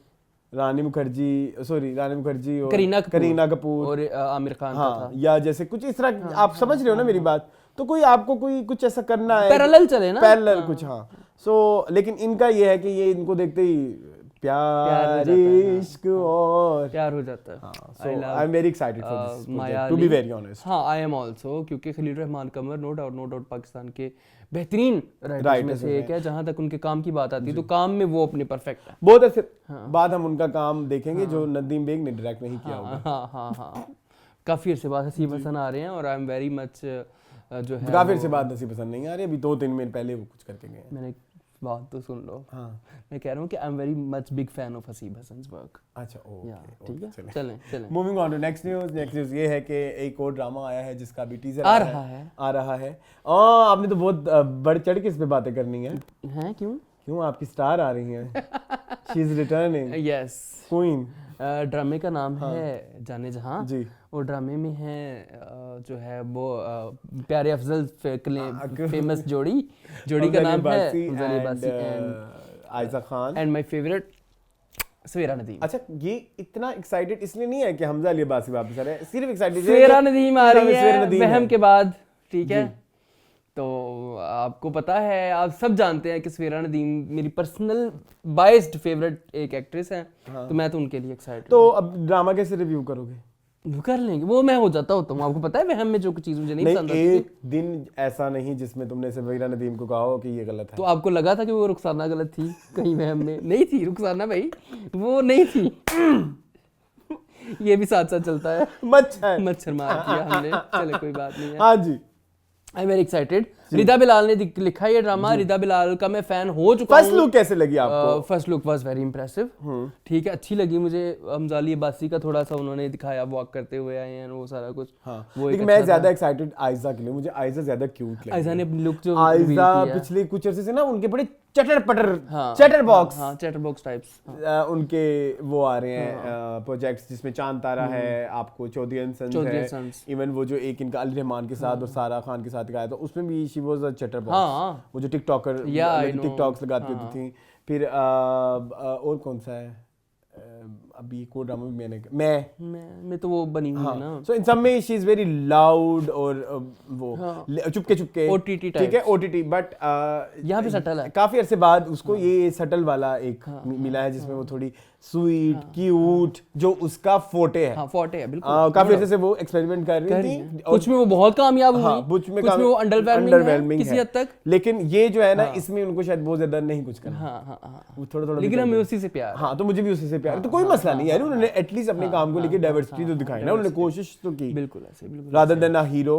रानी मुखर्जी और करीना कपूर और आमिर खान का हाँ, था। या जैसे कुछ इस तरह आप समझ रहे हो ना मेरी बात। तो कोई आपको कोई कुछ ऐसा करना है पैरेलल चले ना, पैरेलल कुछ। हाँ, सो लेकिन इनका ये है कि ये इनको देखते ही प्यार इश्क और प्यार हो जाता है। so I'm very excited for this project, to be very honest. हाँ, I am also, क्योंकि खलील रहमान कमर नो डाउट पाकिस्तान के बेहतरीन राइटर्स में से एक है। जहाँ तक उनके काम की बात आती है तो काम में वो अपने परफेक्ट है। बहुत ऐसे बाद हम उनका काम देखेंगे जो नदीम बेग ने डायरेक्ट नहीं किया होगा। हाँ। काफी अर्से बाद हसीब हसन आ रहे हैं और आई एम वेरी मच जो है काफी अर्से बाद नसीब पसंद नहीं आ रही, अभी 2-3 महीने पहले वो कुछ करके गए हैं। मैंने बात तो सुन लो। हाँ, मैं कह रहा हूँ कि I am very much big fan of Haseeb Hassan's work. अच्छा ठीक है, चलें। चलें। Moving on to next news ये है कि एक और ड्रामा आया है जिसका भी टीजर आ रहा है। आपने तो बहुत बढ़ चढ़ के इस पे बातें करनी है। हैं क्यों आपकी स्टार आ रही है। She is returning, yes. Queen. ड्रामे का नाम है जाने जहां जी। और ड्रामे में है जो है वो प्यारे अफजल फेमस जोड़ी का नाम है Hamza Libasi and Ayesha Khan and my favourite Savera Nadeem. अच्छा, ये इतना एक्साइटेड इसलिए नहीं है कि हमजा लिबासी वापस आ रहे हैं, सिर्फ एक्साइटेड सवेरा नदीम आ रही है वहम के बाद। ठीक है, तो आपको पता है, आप सब जानते हैं कि सवेरा नदीम मेरी पर्सनल बायस्ड फेवरेट एक एक्ट्रेस है। तो मैं तो उनके लिए एक्साइटेड। तो अब ड्रामा कैसे रिव्यू करोगे? वो कर लेंगे, वो मैं हो जाता हूँ। आपको पता है वहम में जो चीज मुझे नहीं पसंद आती। एक दिन ऐसा नहीं जिसमें तुमने सवेरा नदीम को कहा हो कि ये गलत है। तो आपको लगा था कि वो रुखसाना गलत थी कहीं वहम में? नहीं थी रुखसाना भाई, वो नहीं थी। ये भी साथ साथ चलता है। मच्छर मार दिया हमने, चले कोई बात नहीं है। हाँ जी, I am very excited. Rida Bilal ने लिखा ये ड्रामा। रिदा बिलाल का मैं फैन हो चुका हूँ। फर्स्ट लुक कैसे लगी आपको? First look was very impressive. ठीक है, अच्छी लगी मुझे। हमजा लिबासी का थोड़ा सा उन्होंने दिखाया, वॉक करते हुए आए हैं वो सारा कुछ। हाँ, वो लेकिन मैं ज्यादा एक्साइटेड आयशा के लिए। मुझे आयशा ज्यादा क्यूट लगी। आयशा ने अपनी लुक जो आयशा पिछले कुछ अरसे से ना उनके बड़े चटर बॉक्स टाइप्स उनके वो आ रहे हैं प्रोजेक्ट्स जिसमें चांद तारा है, आपको चौधरी एंड सन्स है, इवन वो जो एक इनका अली रहमान के साथ और सारा खान के साथ गाया था उसमें भी शी वाज अ चटर बॉक्स। वो जो टिकटॉक्स लगाती थी। फिर और कौन सा है अभी को ड्रामा भी मैं तो वो बनी हुई है ना। सो इन सम में शी इज वेरी लाउड और वो चुपके ओटीटी ठीक है, ओटीटी। बट यहाँ पे सटल है। काफी अरसे बाद उसको ये सटल वाला एक मिला है जिसमें वो थोड़ी स्वीट क्यूट जो उसका फोटे है। फोटे है बिल्कुल। काफी अरसे से वो एक्सपेरिमेंट कर रही थी। कुछ में वो बहुत कामयाब हुई, कुछ में वो अंडरवेलमिंग किसी हद तक। लेकिन ये जो है ना इसमें उनको शायद बहुत ज्यादा नहीं कुछ करना। वो थोड़ा लेकिन हमें उसी से प्यार। हाँ, तो मुझे भी उसी से प्यार। तो कोई मसला नहीं है, उन्होंने एटलीस्ट अपने काम को लेके डाइवर्सिटी तो दिखाई ना, उन्होंने कोशिश तो की। बिल्कुल ऐसे, बिल्कुल। रादर देन अ हीरो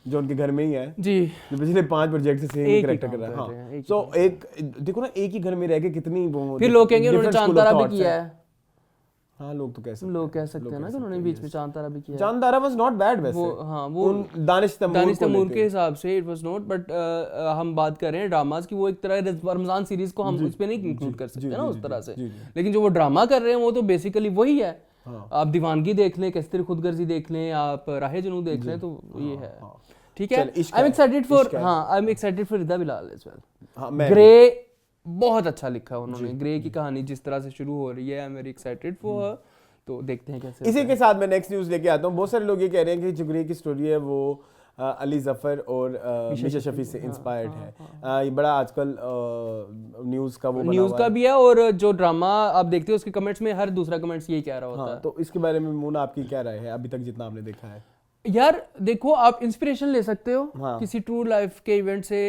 जो उनके घर में ही है जी, जो पिछले 5 प्रोजेक्ट से सेम कैरेक्टर कर रहा है। सो एक देखो ना, एक ही घर में रह के कितनी वो फिर लोग कहेंगे उन्होंने चांद तारा भी किया है। हाँ, लोग कह सकते हैं ना कि उन्होंने बीच में चांद तारा भी किया है। चांद तारा वाज नॉट बैड वैसे। वो दानिश तैमूर के हिसाब से इट वाज नॉट, बट हम बात कर रहे हैं ड्रामास की। वो एक तरह रमजान सीरीज को हम उस पे नहीं इंक्लूड कर सकते ना उस तरह से। लेकिन जो वो ड्रामा कर रहे हैं वो तो बेसिकली वही है। आप दीवानगी देख लें, कैसरी खुदगर्जी देख लें, आप राहे जनू देख लें, तो ये है। ठीक है, I am excited for Rida Bilal as well. Grey बहुत अच्छा लिखा उन्होंने। ग्रे की कहानी जिस तरह से शुरू हो रही है, I am very excited for her. तो देखते हैं कैसे। इसी के साथ मैं नेक्स्ट न्यूज़ लेके आता हूँ। बहुत सारे लोग ये कह रहे हैं कि जो ग्रे की स्टोरी है वो अली जफर और मिशा शफी से इंस्पायर्ड है। ये बड़ा आजकल न्यूज़ का भी है, और जो ड्रामा आप देखते हो उसके कमेंट्स में हर दूसरा कमेंट्स यही कह रहा होता है। तो इसके बारे में मूना आपकी क्या राय है अभी तक जितना आपने देखा है? यार देखो, आप इंस्पिरेशन ले सकते हो किसी ट्रू लाइफ के इवेंट से,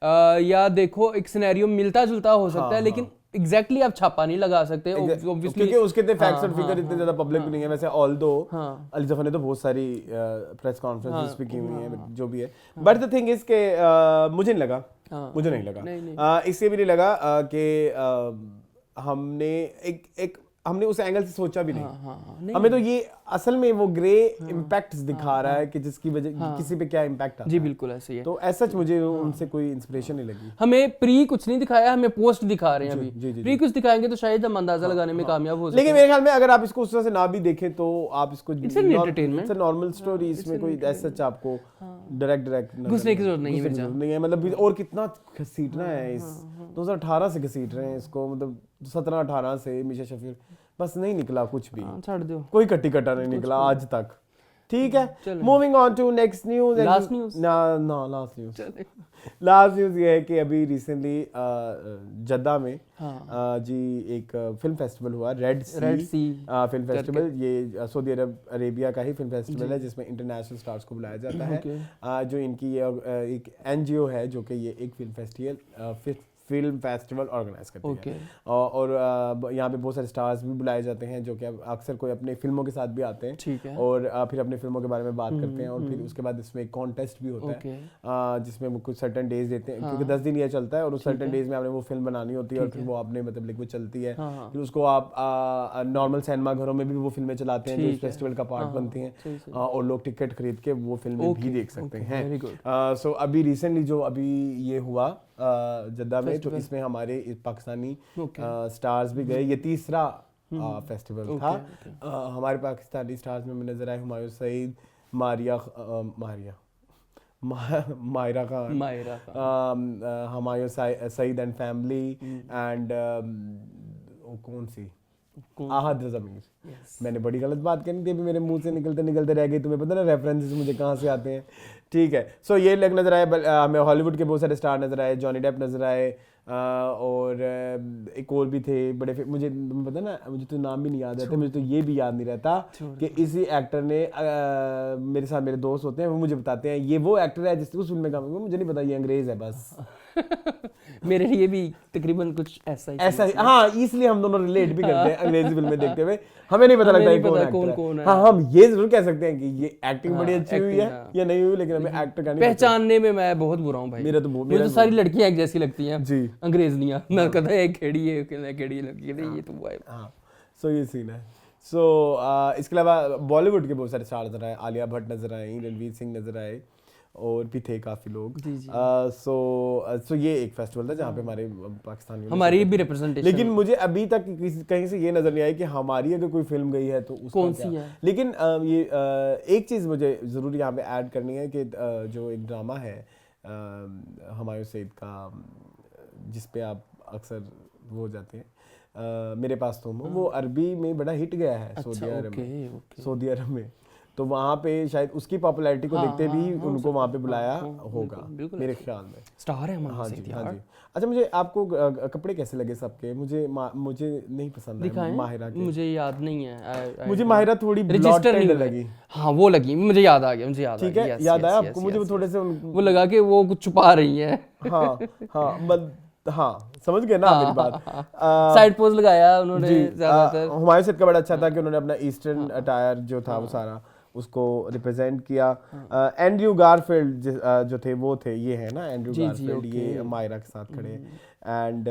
या देखो एक सिनेरियो मिलता जुलता हो सकता है, लेकिन एग्जैक्टली आप छापा नहीं लगा सकते ऑब्वियसली, क्योंकि उसके इतने फैक्ट्स और फिगर इतने ज्यादा पब्लिक नहीं है वैसे, ऑल्दो अली जफर ने तो बहुत सारी प्रेस कॉन्फ्रेंसेस भी की हुई हैं जो भी है, बट द थिंग इज के मुझे नहीं लगा, मुझे नहीं लगा, इससे भी नहीं लगा कि हमने हमने उस एंगल से सोचा भी नहीं। हमें तो ये असल में वो ग्रे इम्पैक्ट्स दिखा रहा है कि जिसकी वजह किसी पे क्या इम्पैक्ट आता जी है। बिल्कुल ऐसे ही है। तो ऐसा मुझे उनसे कोई इंस्पिरेशन नहीं लगी। हमें प्री कुछ नहीं दिखाया, हमें पोस्ट दिखा रहे हैं जी, अभी। जी। प्री कुछ दिखाएंगे तो शायद हम अंदाजा लगाने में कामयाब हो सकते लेकिन मेरे ख्याल में अगर आप इसको उस तरह से ना भी देखें तो आप इसको entertainment। नॉर्मल स्टोरी, इसमें कोई ऐसा आपको डायरेक्ट घुसने की जरूरत नहीं है नहीं है, मतलब और कितना घसीटना है इस 2018 से घसीट रहे हैं इसको, मतलब 17-18 से मिशा शफीर, बस नहीं निकला कुछ भी, छोड़ दो, कोई कट्टी कट्टा नहीं निकला आज तक। ठीक है, moving on to next news. Last news last news ये है कि अभी रिसेंटली जद्दा में जी एक फिल्म फेस्टिवल हुआ, रेड सी फिल्म फेस्टिवल। ये सऊदी अरेबिया का ही फिल्म फेस्टिवल है जिसमें इंटरनेशनल स्टार्स को बुलाया जाता है। जो इनकी ये एक एनजीओ है जो कि ये एक फिल्म फेस्टिवल ऑर्गेनाइज करती है, और यहाँ पे बहुत सारे स्टार्स भी बुलाए जाते हैं जो कि अक्सर कोई अपने फिल्मों के साथ भी आते हैं और फिर अपने फिल्मों के बारे में बात करते हैं, और फिर उसके बाद इसमें एक कॉन्टेस्ट भी होता है जिसमें वो कुछ सर्टेन डेज देते हैं, क्योंकि 10 दिन ये चलता है और उस सर्टेन डेज में आपने वो फिल्म बनानी होती है और फिर वो आपने मतलब वो चलती है, फिर उसको आप नॉर्मल सिनेमा घरों में भी वो फिल्में चलाते हैं जो इस फेस्टिवल का पार्ट बनती हैं, और लोग टिकट खरीद के वो फिल्में भी देख सकते हैं। सो अभी रिसेंटली जो अभी ये हुआ जद्दा में, तो इसमें हमारे पाकिस्तानी स्टार्स भी गए। ये तीसरा फेस्टिवल था। हमारे पाकिस्तानी स्टार्स में नजर आए Humayun Saeed, Mahira Khan, Humayun Saeed and family, and कौन सी आहद रज़ा मीर। मैंने बड़ी गलत बात करनी थी, अभी मेरे मुंह से निकलते निकलते रह गई। तुम्हें पता ना रेफरेंसेस मुझे कहाँ से आते हैं। ठीक है, सो ये लोग नजर आए, हमें हॉलीवुड के बहुत सारे स्टार नजर आए, जॉनी डेप नजर आए, और एक और भी थे बड़े, मुझे पता ना, मुझे तो नाम भी नहीं याद रहता, मुझे तो ये भी याद नहीं रहता कि इसी एक्टर ने मेरे साथ मेरे दोस्त होते हैं, वो मुझे बताते हैं ये वो एक्टर है जिसको उस फिल्म में काम, मुझे नहीं पता, ये अंग्रेज है बस। मेरे लिए भी तकरीबन कुछ ऐसा ही हाँ, इसलिए हम दोनों रिलेट भी करते हैं अंग्रेजी फिल्में देखते हुए। हमें नहीं पता लगता है कौन है। हाँ, हम ये जरूर कह सकते हैं कि ये एक्टिंग बड़ी अच्छी हुई है या नहीं हुई, लेकिन हमें एक्टर का नहीं पहचानने में मैं बहुत बुरा हूँ भाई। मुझे तो सारी लड़कियां एक जैसी लगती हैं जी, अंग्रेजनियां। मैं कहता है खेड़ी है लड़की है, ये तो वो है। हाँ, सो ये सीन है। सो इसके अलावा बॉलीवुड के बहुत सारे स्टार नजर आए, आलिया भट्ट नजर आई, रणवीर सिंह नजर आए, और भी थे काफी लोग। सो ये एक फेस्टिवल था जहाँ पे हमारे पाकिस्तान में हमारी भी रिप्रेजेंटेशन, लेकिन मुझे अभी तक कहीं से ये नजर नहीं आई कि हमारी अगर कोई फिल्म गई है तो उसका कौन सी है। लेकिन ये एक चीज मुझे जरूर यहाँ पे ऐड करनी है कि जो एक ड्रामा है हुमायूं सईद का, जिसपे आप अक्सर वो हो जाते हैं, मेरे पास तुम हो, वो अरबी में बड़ा हिट गया है सऊदी अरब में, तो वहाँ पे शायद उसकी पॉपुलैरिटी को देखते भी उनको वहाँ पे बुलाया होगा मेरे ख्याल में। स्टार है। हाँ जी, हाँ जी। अच्छा, मुझे आपको कपड़े कैसे लगे सबके? मुझे नहीं पसंद है माहिरा के, मुझे याद नहीं है। मुझे माहिरा थोड़ी ब्लॉटेड लगी। हाँ, वो लगी, मुझे याद आ गया, मुझे याद ठीक है, याद आया आपको? मुझे थोड़े से वो लगा कि वो कुछ छुपा रही है। हाँ, समझ गए ना मेरी बात। साइड पोज लगाया उन्होंने ज्यादातर। हुमायूं सईद का बड़ा अच्छा था कि उन्होंने अपना ईस्टर्न अटायर जो था वो सारा उसको रिप्रेजेंट किया। एंड्रयू गारफील्ड जो थे वो थे, ये है ना एंड्रयू गारफील्ड, ये मायरा के साथ खड़े, एंड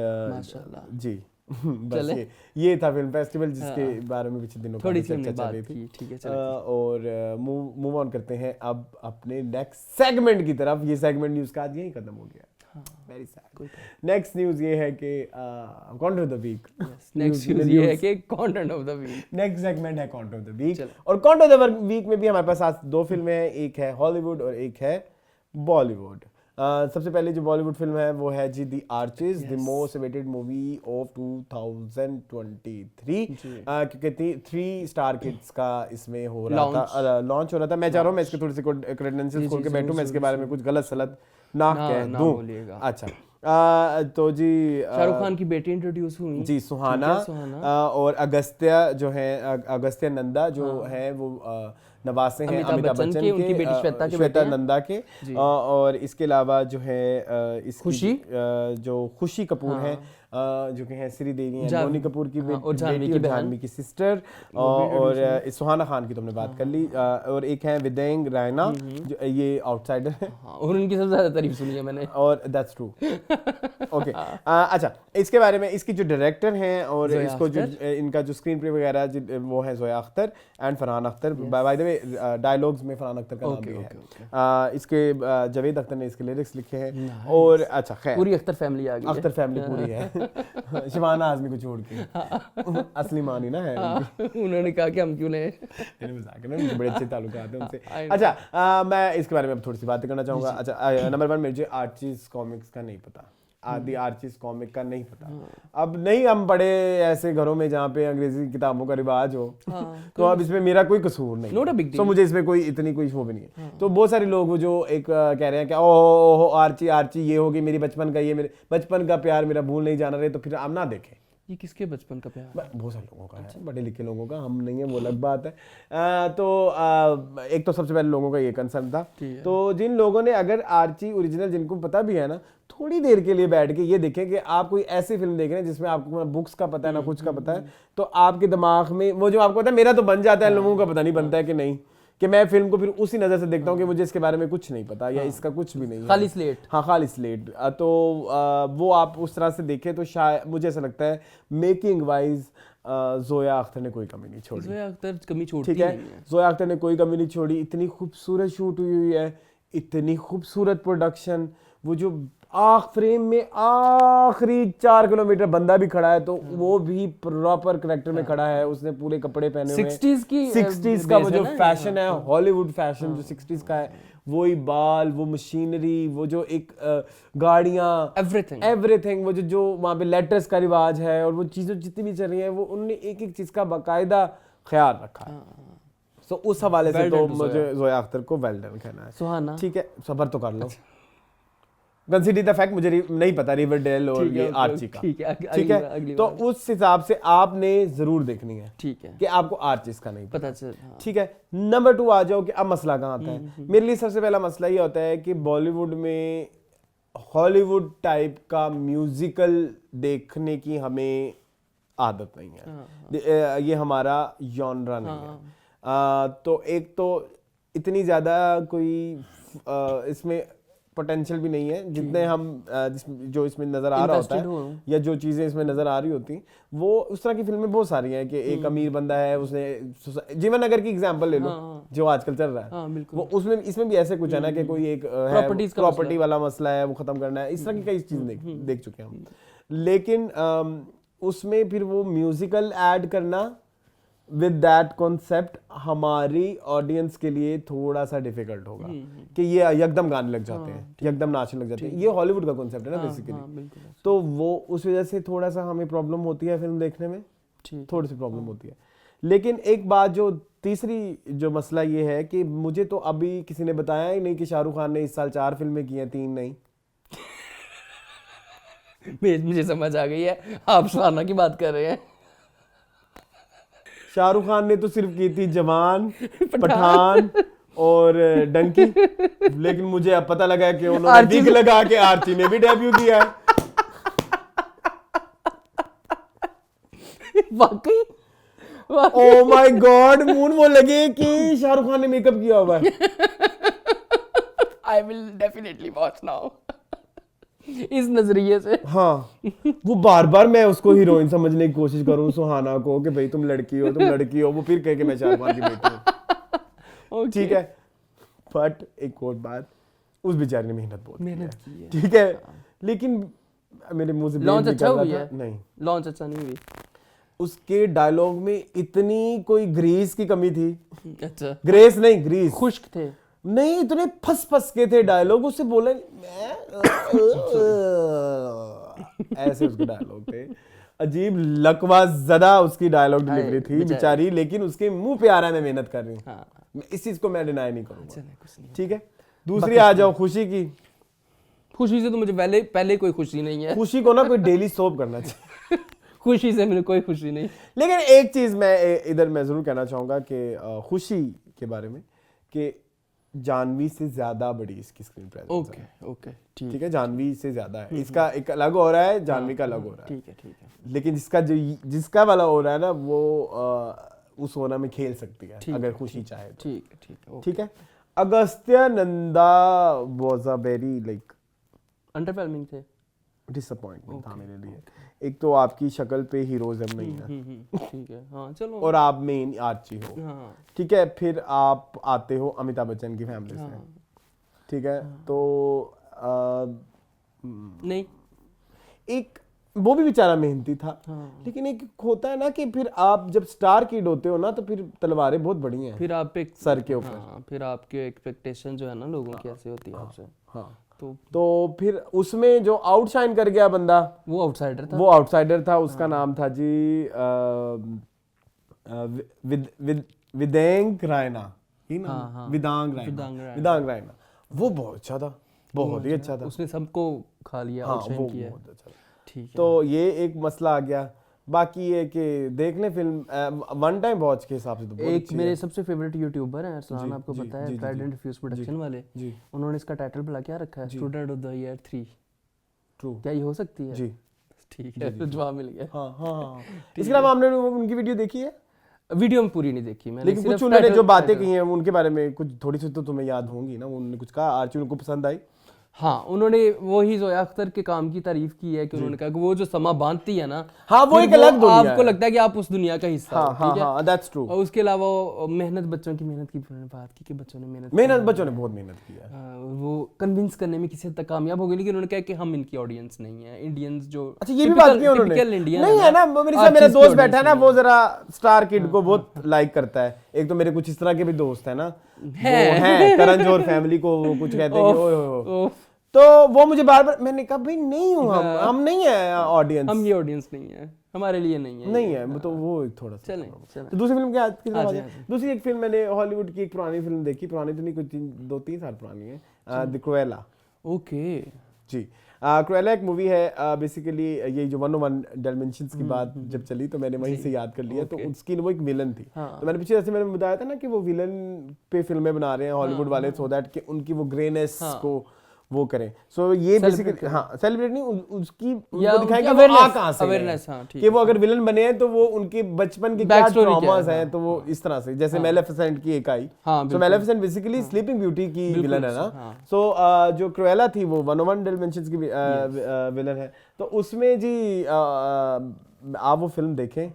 जी बस ये था फिल्म फेस्टिवल जिसके बारे में पिछले दिनों थोड़ी चर्चा चल रही थी। ठीक है, और मूव ऑन करते हैं अब अपने नेक्स्ट सेगमेंट की तरफ। ये सेगमेंट न्यूज का आज यही खत्म हो गया। Very sad. नेक्स्ट न्यूज ये है कि content of the week. Next news ये है कि content of the week. Next segment है कंटेंट ऑफ द वीक, और कंटेंट ऑफ द वीक में भी हमारे पास आज 2 फिल्में हैं, एक है हॉलीवुड और एक है बॉलीवुड। सबसे पहले जो बॉलीवुड फिल्म है वो है जी the Archers, the most awaited movie of 2023, क्योंकि 3 स्टार किड्स का इसमें हो रहा था, लॉन्च हो रहा था। मैं चाह रहा हूँ मैं इसके थोड़ी सी क्रेडेंशियल्स खोल के बैठूं, मैं इसके बारे में कुछ गलत सलत ना कह दूं। अच्छा, तो जी शाहरुख खान की बेटी इंट्रोड्यूस हुई जी, सुहाना, और अगस्त्या जो है, अगस्त्या नंदा जो है वो नवासे हैं अमिताभ बच्चन के, उनकी बेटी श्वेता नंदा के, और इसके अलावा जो है खुशी जो खुशी कपूर हैं जो कि हैं श्रीदेवी हैं, जाह्नवी, बोनी कपूर की हाँ, और जाह्नवी बेटी की और बहन। जाह्नवी की सिस्टर, और सुहाना खान की तुमने बात कर ली, और एक है विदेंग रैना जो ये आउटसाइडर है, हाँ, और उनकी सबसे ज्यादा तारीफ सुनी है मैंने। और दैट्स ट्रू। ओके, अच्छा इसके बारे में, इसकी जो डायरेक्टर हैं और जोया इसको जो अख्तर। इनका जो स्क्रीन प्ले वगैरह वो है Zoya Akhtar and Farhan Akhtar. By the way dialogues में फरहान अख्तर का नाम भी है। इसके जावेद अख्तर ने इसके लिरिक्स लिखे हैं, और अच्छा खैर पूरी अख्तर फैमिली आ गई है। अख्तर फैमिली पूरी है शबाना आजमी को छोड़ के, असली मानी ना है उनकी। उन्होंने कहा कि हम क्यों लें। मैंने मजाक है ना, मुझे बड़े अच्छे ताल्लुकात हैं उनसे। I know. अच्छा मैं इसके बारे में अब थोड़ी सी बातें करना चाहूँगा। अच्छा नंबर 1 मुझे आर्चीज कॉमिक्स का नहीं पता, आदि आर्चीज कॉमिक का नहीं पता। अब नहीं हम बड़े ऐसे घरों में जहाँ पे अंग्रेजी किताबों का रिवाज हो, तो अब इसमें मेरा कोई कसूर नहीं, Not a big deal. तो मुझे इसमें कोई इतनी कोई वो भी नहीं है। तो बहुत सारे लोग वो जो एक कह रहे हैं कि ओहो आर्ची आर्ची ये होगी मेरी बचपन का, ये मेरे बचपन का प्यार मेरा भूल नहीं जाना रहे, तो फिर आप ना देखें। ये किसके बचपन का प्यार है? बहुत सारे लोगों का है, बड़े लिखे लोगों का, हम नहीं है वो अलग बात है। तो एक तो सबसे पहले लोगों का ये कंसर्न था। तो जिन लोगों ने अगर आर्ची ओरिजिनल जिनको पता भी है ना, थोड़ी देर के लिए बैठ के ये देखें कि आप कोई ऐसी फिल्म देख रहे हैं जिसमें आपको ना बुक्स का पता है ना कुछ का पता है, तो आपके दिमाग में वो जो आपको पता है, मेरा तो बन जाता है, लोगों का पता नहीं बनता है कि नहीं, कि मैं फिल्म को फिर उसी नज़र से देखता हूँ कि मुझे इसके बारे में कुछ नहीं पता या इसका कुछ भी नहीं है, खाली स्लेट। हाँ खाली स्लेट। तो वो आप उस तरह से देखें तो शायद मुझे ऐसा लगता है मेकिंग वाइज जोया अख्तर ने कोई कमी नहीं छोड़ी। जोया अख्तर कमी छोड़ती ठीक है, नहीं है। जोया अख्तर ने कोई कमी नहीं छोड़ी, इतनी खूबसूरत शूट हुई है, इतनी खूबसूरत प्रोडक्शन, वो जो फ्रेम में आखिरी 4 किलोमीटर बंदा भी खड़ा है तो वो भी प्रॉपर करेक्टर में खड़ा है, उसने पूरे कपड़े पहने हुए हैं 60s की 60s का वो जो फैशन है, हॉलीवुड फैशन जो 60s का है, वही बाल, वो मशीनरी, वो जो एक गाड़ियाँ, एवरीथिंग, वो जो वहाँ पे लेटर्स का रिवाज है, और वो चीज़ें जितनी भी चल रही हैं वो उन्होंने एक एक चीज़ का बाकायदा ख्याल रखा है। तो उस हवाले से तो मुझे जोया अख्तर को वेल डन कहना है। सुहाना, ठीक है, सबर तो कर लो। कंसीडर द फैक्ट मुझे नहीं पता रिवरडेल और ये आर्ची का, ठीक है, तो उस हिसाब से आपने जरूर देखनी है, ठीक है, कि आपको आर्चीज का नहीं पता चल, ठीक है। नंबर 2 आ जाओ कि अब मसला कहाँ आता है। मेरे लिए सबसे पहला मसला ये होता है कि बॉलीवुड में हॉलीवुड टाइप का म्यूजिकल देखने की हमें आदत नहीं है, ये हमारा जॉनरा नहीं है। तो एक तो इतनी ज़्यादा कोई इसमें पोटेंशियल भी नहीं है जितने हम जो इसमें नज़र आ रहा होता है या जो चीज़ें इसमें नज़र आ रही होती, वो उस तरह की फिल्में बहुत सारी हैं कि एक अमीर बंदा है, उसने जीवन नगर की एग्जांपल ले लो जो आजकल चल रहा है, वो उसमें इसमें भी ऐसे कुछ है ना कि कोई एक प्रॉपर्टी वाला मसला है, वो ख़त्म करना है, इस तरह की कई चीज़ें देख चुके हैं हम। लेकिन उसमें फिर वो म्यूजिकल ऐड करना विद दैट कॉन्सेप्ट हमारी ऑडियंस के लिए थोड़ा सा डिफिकल्ट होगा कि ये एकदम गाने लग जाते हैं, एकदम नाचने लग जाते हैं, ये हॉलीवुड का कॉन्सेप्ट है ना बेसिकली, तो वो उस वजह से थोड़ा सा हमें प्रॉब्लम होती है फिल्म देखने में, थोड़ी सी प्रॉब्लम होती है। लेकिन एक बात जो तीसरी जो मसला ये है कि मुझे तो अभी किसी ने बताया ही नहीं कि शाहरुख खान ने इस साल 4 फिल्में की हैं, 3 नहीं। मुझे समझ आ गई है, आप सुहाना की बात कर रहे हैं। शाहरुख खान ने तो सिर्फ की थी जवान, पठान और डंकी, लेकिन मुझे अब पता लगा कि उन्होंने दिग लगा के आर्ची में भी डेब्यू किया है। वाकई ओह माय गॉड, मून वो लगे कि शाहरुख खान ने मेकअप किया हुआ है। I will definitely watch now इस नजरिए से। हाँ, वो बार बार मैं उसको हीरोइन समझने की कोशिश करूं सुहाना को कि भाई तुम लड़की हो, वो फिर कहे कि मैं शाहरुख खान की बेटी हूं। ठीक है, बट एक और बात, उस बेचारी ने मेहनत की है, ठीक है, लेकिन मेरे मुंह से लॉन्च अच्छा हुई है? नहीं, लॉन्च अच्छा नहीं हुई। उसके डायलॉग में इतनी कोई ग्रीस की कमी थी। अच्छा, ग्रेस नहीं, ग्रीस, खुश्क थे नहीं, इतने फस के थे डायलॉग, उससे बोले ऐसे उसके डायलॉग थे, अजीब लकवा ज़दा उसकी डायलॉग डिलीवरी थी बेचारी, लेकिन उसके मुंह पे आ रहा है मैं मेहनत कर रही हूँ, इस चीज को मैं डिनाई नहीं करूंगा। ठीक है, दूसरी आ जाओ खुशी की। खुशी से तो मुझे पहले कोई खुशी नहीं है। खुशी को ना कोई डेली सोप करना चाहिए। खुशी से मुझे कोई खुशी नहीं। लेकिन एक चीज मैं इधर मैं जरूर कहना चाहूंगा कि खुशी के बारे में कि जानवी से ज्यादा बड़ी इसकी स्क्रीन प्रेजेंस ओके है। ओके ठीक ठीक है, जानवी से ज्यादा है। इसका एक अलग हो रहा है, जानवी का अलग हो रहा है। ठीक है लेकिन जिसका वाला हो रहा है ना, वो उस होना में खेल सकती है अगर खुशी चाहे तो। ठीक है ठीक है। Agastya Nanda was a very like underwhelming थे। डिसअपॉइंटमेंट था मेरे लिए। एक तो आपकी शक्ल पे हीरोइज्म नहीं है ठीक है हाँ चलो और आप मेन आर्ची हो। हाँ ठीक है, फिर आप आते हो अमिताभ बच्चन की फैमिली से। ठीक है, तो नहीं एक वो भी बेचारा मेहनती था। हाँ। लेकिन एक होता है ना कि फिर आप जब स्टार किड होते हो ना, तो फिर तलवारें बहुत बड़ी हैं फिर आप एक सर के ऊपर। हाँ, फिर आपके एक्सपेक्टेशन जो है ना लोगों की ऐसे होती है आपसे। हाँ, तो फिर उसमें जो आउटशाइन कर गया बंदा, वो आउटसाइडर था। वो आउटसाइडर था। उसका नाम था जी विदेंग रायना ही ना, विदांग रायना। वो बहुत अच्छा था, बहुत ही अच्छा था। उसने सबको खा लिया, हाँ, आउटशाइन वो किया। बहुत अच्छा था। ठीक है। तो ये एक मसला आ गया। बाकी ये कि देख लें फिल्म वन टाइम वॉच के हिसाब से तो बहुत एक अच्छी मेरे है। सबसे फेवरेट यूट्यूबर हैं अरसलान, आपको जी, पता है, जी, ट्राइडेंट फ्यूज प्रोडक्शन वाले। जी, उन्होंने इसका टाइटल भला क्या रखा है? Student of the year 3। True. क्या ये हो सकती है? जी, ठीक है, तो जवाब मिल गया। हाँ। इसके अलावा हमने उनकी वीडियो देखी है, वीडियो में पूरी नहीं देखी मैंने, लेकिन कुछ उन्होंने जो बातें कही हैं उनके बारे में कुछ थोड़ी सी तो तुम्हें याद होंगी ना। उन्होंने कुछ कहा, आर्ची उनको पसंद आई। हाँ, उन्होंने वही जोया अख्तर के काम की तारीफ की है कि उन्होंने कहा कि वो जो समा बांधती है ना, हाँ, वो फिर एक अलग दुनिया आपको है। लगता है कि आप उस दुनिया का हिस्सा हो, ठीक है। हाँ, दैट्स ट्रू। और उसके अलावा मेहनत, बच्चों की मेहनत की उन्होंने बात की कि बच्चों ने मेहनत बच्चों ने बहुत मेहनत की है। वो कन्विंस करने में किसी हद तक कामयाब हो गई, लेकिन उन्होंने कहा कि हम इनकी ऑडियंस नहीं है, इंडियंस जो अच्छा, ये भी बात की उन्होंने। नहीं है ना, मेरे साथ मेरा दोस्त बैठा है ना, वो जरा स्टार किड को बहुत लाइक करता है। एक तो मेरे कुछ इस तरह के भी दोस्त है ना, वो हैं करण जौहर फैमिली को वो कुछ कहते हैं कि ओए ओए। तो वो मुझे बार-बार, मैंने कहा भाई नहीं हूँ, हम नहीं है ऑडियंस, हम ये ऑडियंस नहीं है, हमारे लिए नहीं है। तो वो एक थोड़ा सा। चलें। तो दूसरी फिल्म क्या की तरफ आ जाए। दूसरी एक फिल्म मैंने हॉलीवुड की एक पुरानी फिल्म देखी, पुरानी तो नहीं, कुछ 2-3 साल पुरानी है, द क्रुएला। ओके जी, क्रुएला एक मूवी है। बेसिकली ये जो 101 डायमेंशंस की बात जब चली तो मैंने वहीं से याद कर लिया। तो उसकी वो एक विलन थी। तो मैंने पीछे जैसे मैंने बताया था ना कि वो विलन पे फिल्में बना रहे हैं हॉलीवुड वाले, सो दैट कि उनकी वो ग्रेनेस को वो करें। सो ये बेसिकली सेलिब्रेट नहीं, उसकी उनको दिखाएंगे वो आ कहां से अवेयरनेस, कि वो अगर विलन बने हैं तो वो उनके बचपन के क्या ट्रॉमास हैं। तो वो इस तरह से, जैसे मेलेफिसेंट की एक आई। सो मेलेफिसेंट बेसिकली स्लीपिंग ब्यूटी की विलन है ना। सो जो क्रुएला थी वो 101 डायमेंशंस की विलन है। तो उसमें जी आप वो फिल्म देखें,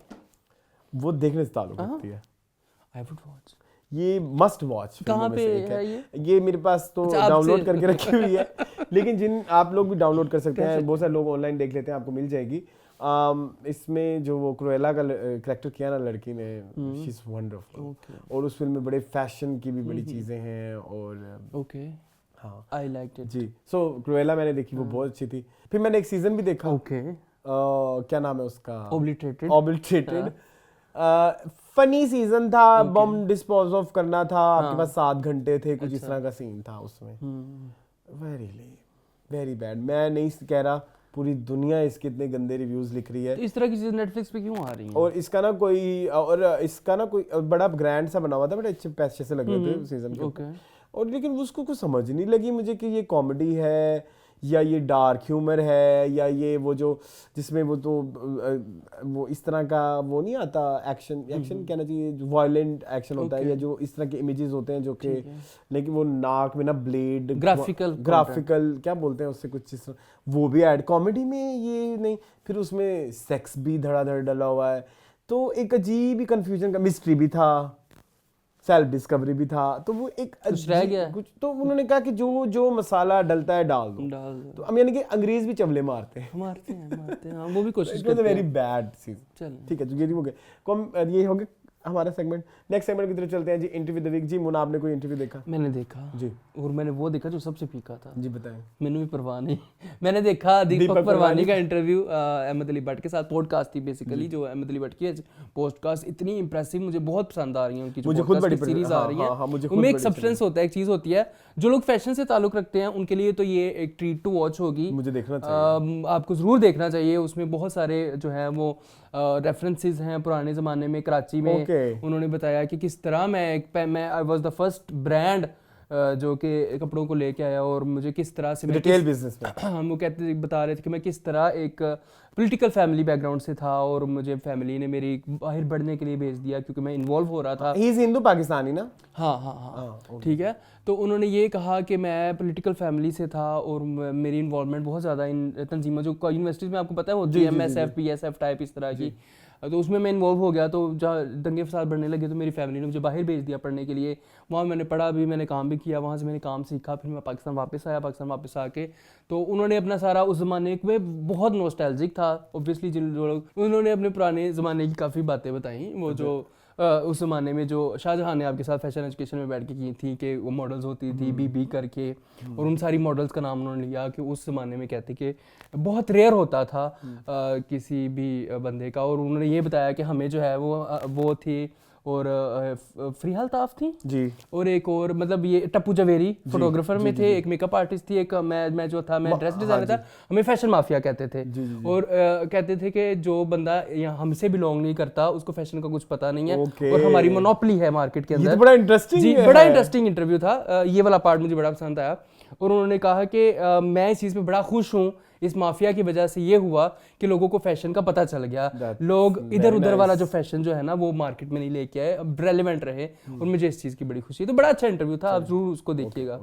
वो देखने से ताल्लुक रखती है। I would watch. ये मस्ट वॉच। कहाँ पे है ये मेरे पास तो डाउनलोड करके रखी हुई है, लेकिन जिन आप लोग भी डाउनलोड कर सकते हैं, बहुत सारे लोग ऑनलाइन देख लेते हैं, आपको मिल जाएगी। इसमें जो वो क्रुएला का कैरेक्टर किया ना लड़की ने, शी इज वंडरफुल। और उस फिल्म में बड़े फैशन की भी बड़ी चीजें हैं। और ओके, हाँ, आई लाइक्ड इट जी। सो क्रुएला मैंने देखी, वो बहुत अच्छी थी। फिर मैंने एक सीजन भी देखा। ओके, क्या नाम है उसका? ओब्लिटरेटेड। फनी सीजन था, बम डिस्पोज ऑफ करना था, आपके पास 7 घंटे थे, कुछ इस तरह का सीन था उसमें। Very bad. मैं नहीं कह रहा, पूरी दुनिया इसके इतने गंदे रिव्यूज लिख रही है। तो इस तरह की चीजें नेटफ्लिक्स पे क्यों आ रही हैं? और इसका ना कोई बड़ा ग्रैंड सा बना हुआ था, बड़े अच्छे पैसे से लग रहे थे सीजन के। और लेकिन उसको कुछ समझ नहीं लगी मुझे कि ये कॉमेडी है या ये डार्क ह्यूमर है, या ये वो जो जिसमें वो इस तरह का वो नहीं आता, एक्शन कहना चाहिए, जो वायलेंट एक्शन होता है, या जो इस तरह के इमेजेस होते हैं जो कि, लेकिन वो नाक में ना ब्लेड, ग्राफिकल क्या बोलते हैं उससे, कुछ इस वो भी ऐड कॉमेडी में ये नहीं। फिर उसमें सेक्स भी धड़ाधड़ डला हुआ है। तो एक अजीब ही कंफ्यूजन का, मिस्ट्री भी था, सेल्फ डिस्कवरी भी था। तो वो एक कुछ रह गया कुछ। तो उन्होंने कहा कि जो मसाला डलता है डाल दो। तो अब यानी कि अंग्रेज भी चवले मारते हैं। हाँ, वो भी कोशिश करते हैं। Very bad scene. ठीक है, तो ये हो गया, ये हो गया हमारा सेगमेंट। नेक्स्ट सेगमेंट की तरफ चलते हैं जी, इंटरव्यू द वीक। जी मुना, आपने कोई इंटरव्यू देखा? मैंने देखा जी, और मैंने वो देखा जो सबसे फीका था। जी बताएं। मैंने भी परवाह नहीं मैंने देखा दीपक परवानी का इंटरव्यू अहमद अली भट्ट के साथ। पॉडकास्ट थी बेसिकली, जो अहमद अली भट्ट की है पॉडकास्ट, इतनी इंप्रेसिव, मुझे बहुत पसंद आ रही है उनकी, मुझे खुद बड़ी सीरीज आ रही है। उनमें एक सब्सटेंस होता है, एक चीज होती है। जो लोग फैशन से ताल्लुक रखते हैं उनके लिए तो ये एक ट्रीट टू वॉच होगी, मुझे देखना चाहिए। आपको जरूर देखना चाहिए। उसमें बहुत सारे जो है वो रेफरेंसेस हैं पुराने ज़माने में, कराची में उन्होंने बताया कि किस तरह मैं I was the first brand जो कि कपड़ों को लेके आया और मुझे किस तरह से रिटेल बिजनेस में वो बता रहे थे कि मैं किस तरह एक पॉलिटिकल फैमिली बैकग्राउंड से था और मुझे फैमिली ने मेरी बाहर बढ़ने के लिए भेज दिया क्योंकि मैं इन्वॉल्व हो रहा था। ही इज हिंदू पाकिस्तानी ना? हाँ, ठीक है। तो उन्होंने ये कहा कि मैं पॉलिटिकल फैमिली से था और मेरी इन्वॉल्वमेंट बहुत ज़्यादा इन तंजीमों जो यूनिवर्सिटीज़ में आपको पता है होती है, MSF PSF टाइप इस तरह की, तो उसमें मैं इन्वॉल्व हो गया। तो जहाँ दंगे फसाद बढ़ने लगे तो मेरी फैमिली ने मुझे बाहर भेज दिया पढ़ने के लिए। वहाँ मैंने पढ़ा भी, मैंने काम भी किया, वहाँ से मैंने काम सीखा, फिर मैं पाकिस्तान वापस आया। पाकिस्तान वापस आके तो उन्होंने अपना सारा उस ज़माने में बहुत नॉस्टैल्जिक था ऑब्वियसली जो लोग, उन्होंने अपने पुराने ज़माने की काफ़ी बातें बताई। वो जो उस ज़माने में जो शाहजहां ने आपके साथ फैशन एजुकेशन में बैठ के की थी कि वो मॉडल्स होती थी बीबी करके, और उन सारी मॉडल्स का नाम उन्होंने लिया कि उस ज़माने में कहते कि बहुत रेयर होता था किसी भी बंदे का। और उन्होंने ये बताया कि हमें जो है वो थी और फ्रीहाल ताफ थी जी, और एक और मतलब ये टप्पू जवेरी फोटोग्राफर में थे, एक मेकअप आर्टिस्ट थी, एक मैं जो था मैं ड्रेस डिजाइनर था। हमें फैशन माफिया कहते थे और कहते थे कि जो बंदा यहाँ हमसे बिलोंग नहीं करता उसको फैशन का कुछ पता नहीं है और हमारी मोनोपोली है मार्केट के अंदर। ये तो बड़ा इंटरेस्टिंग जी, बड़ा इंटरेस्टिंग इंटरव्यू था। ये वाला पार्ट मुझे बड़ा पसंद आया और उन्होंने कहा कि मैं इस चीज़ पे बड़ा खुश हूँ, इस माफिया की वजह से ये हुआ कि लोगों को फैशन का पता चल गया। लोग इधर उधर वाला जो फैशन जो है ना वो मार्केट में नहीं लेके आए, अब रेलेवेंट रहे और मुझे इस चीज़ की बड़ी खुशी है। तो बड़ा अच्छा इंटरव्यू था, आप जरूर उसको देखिएगा।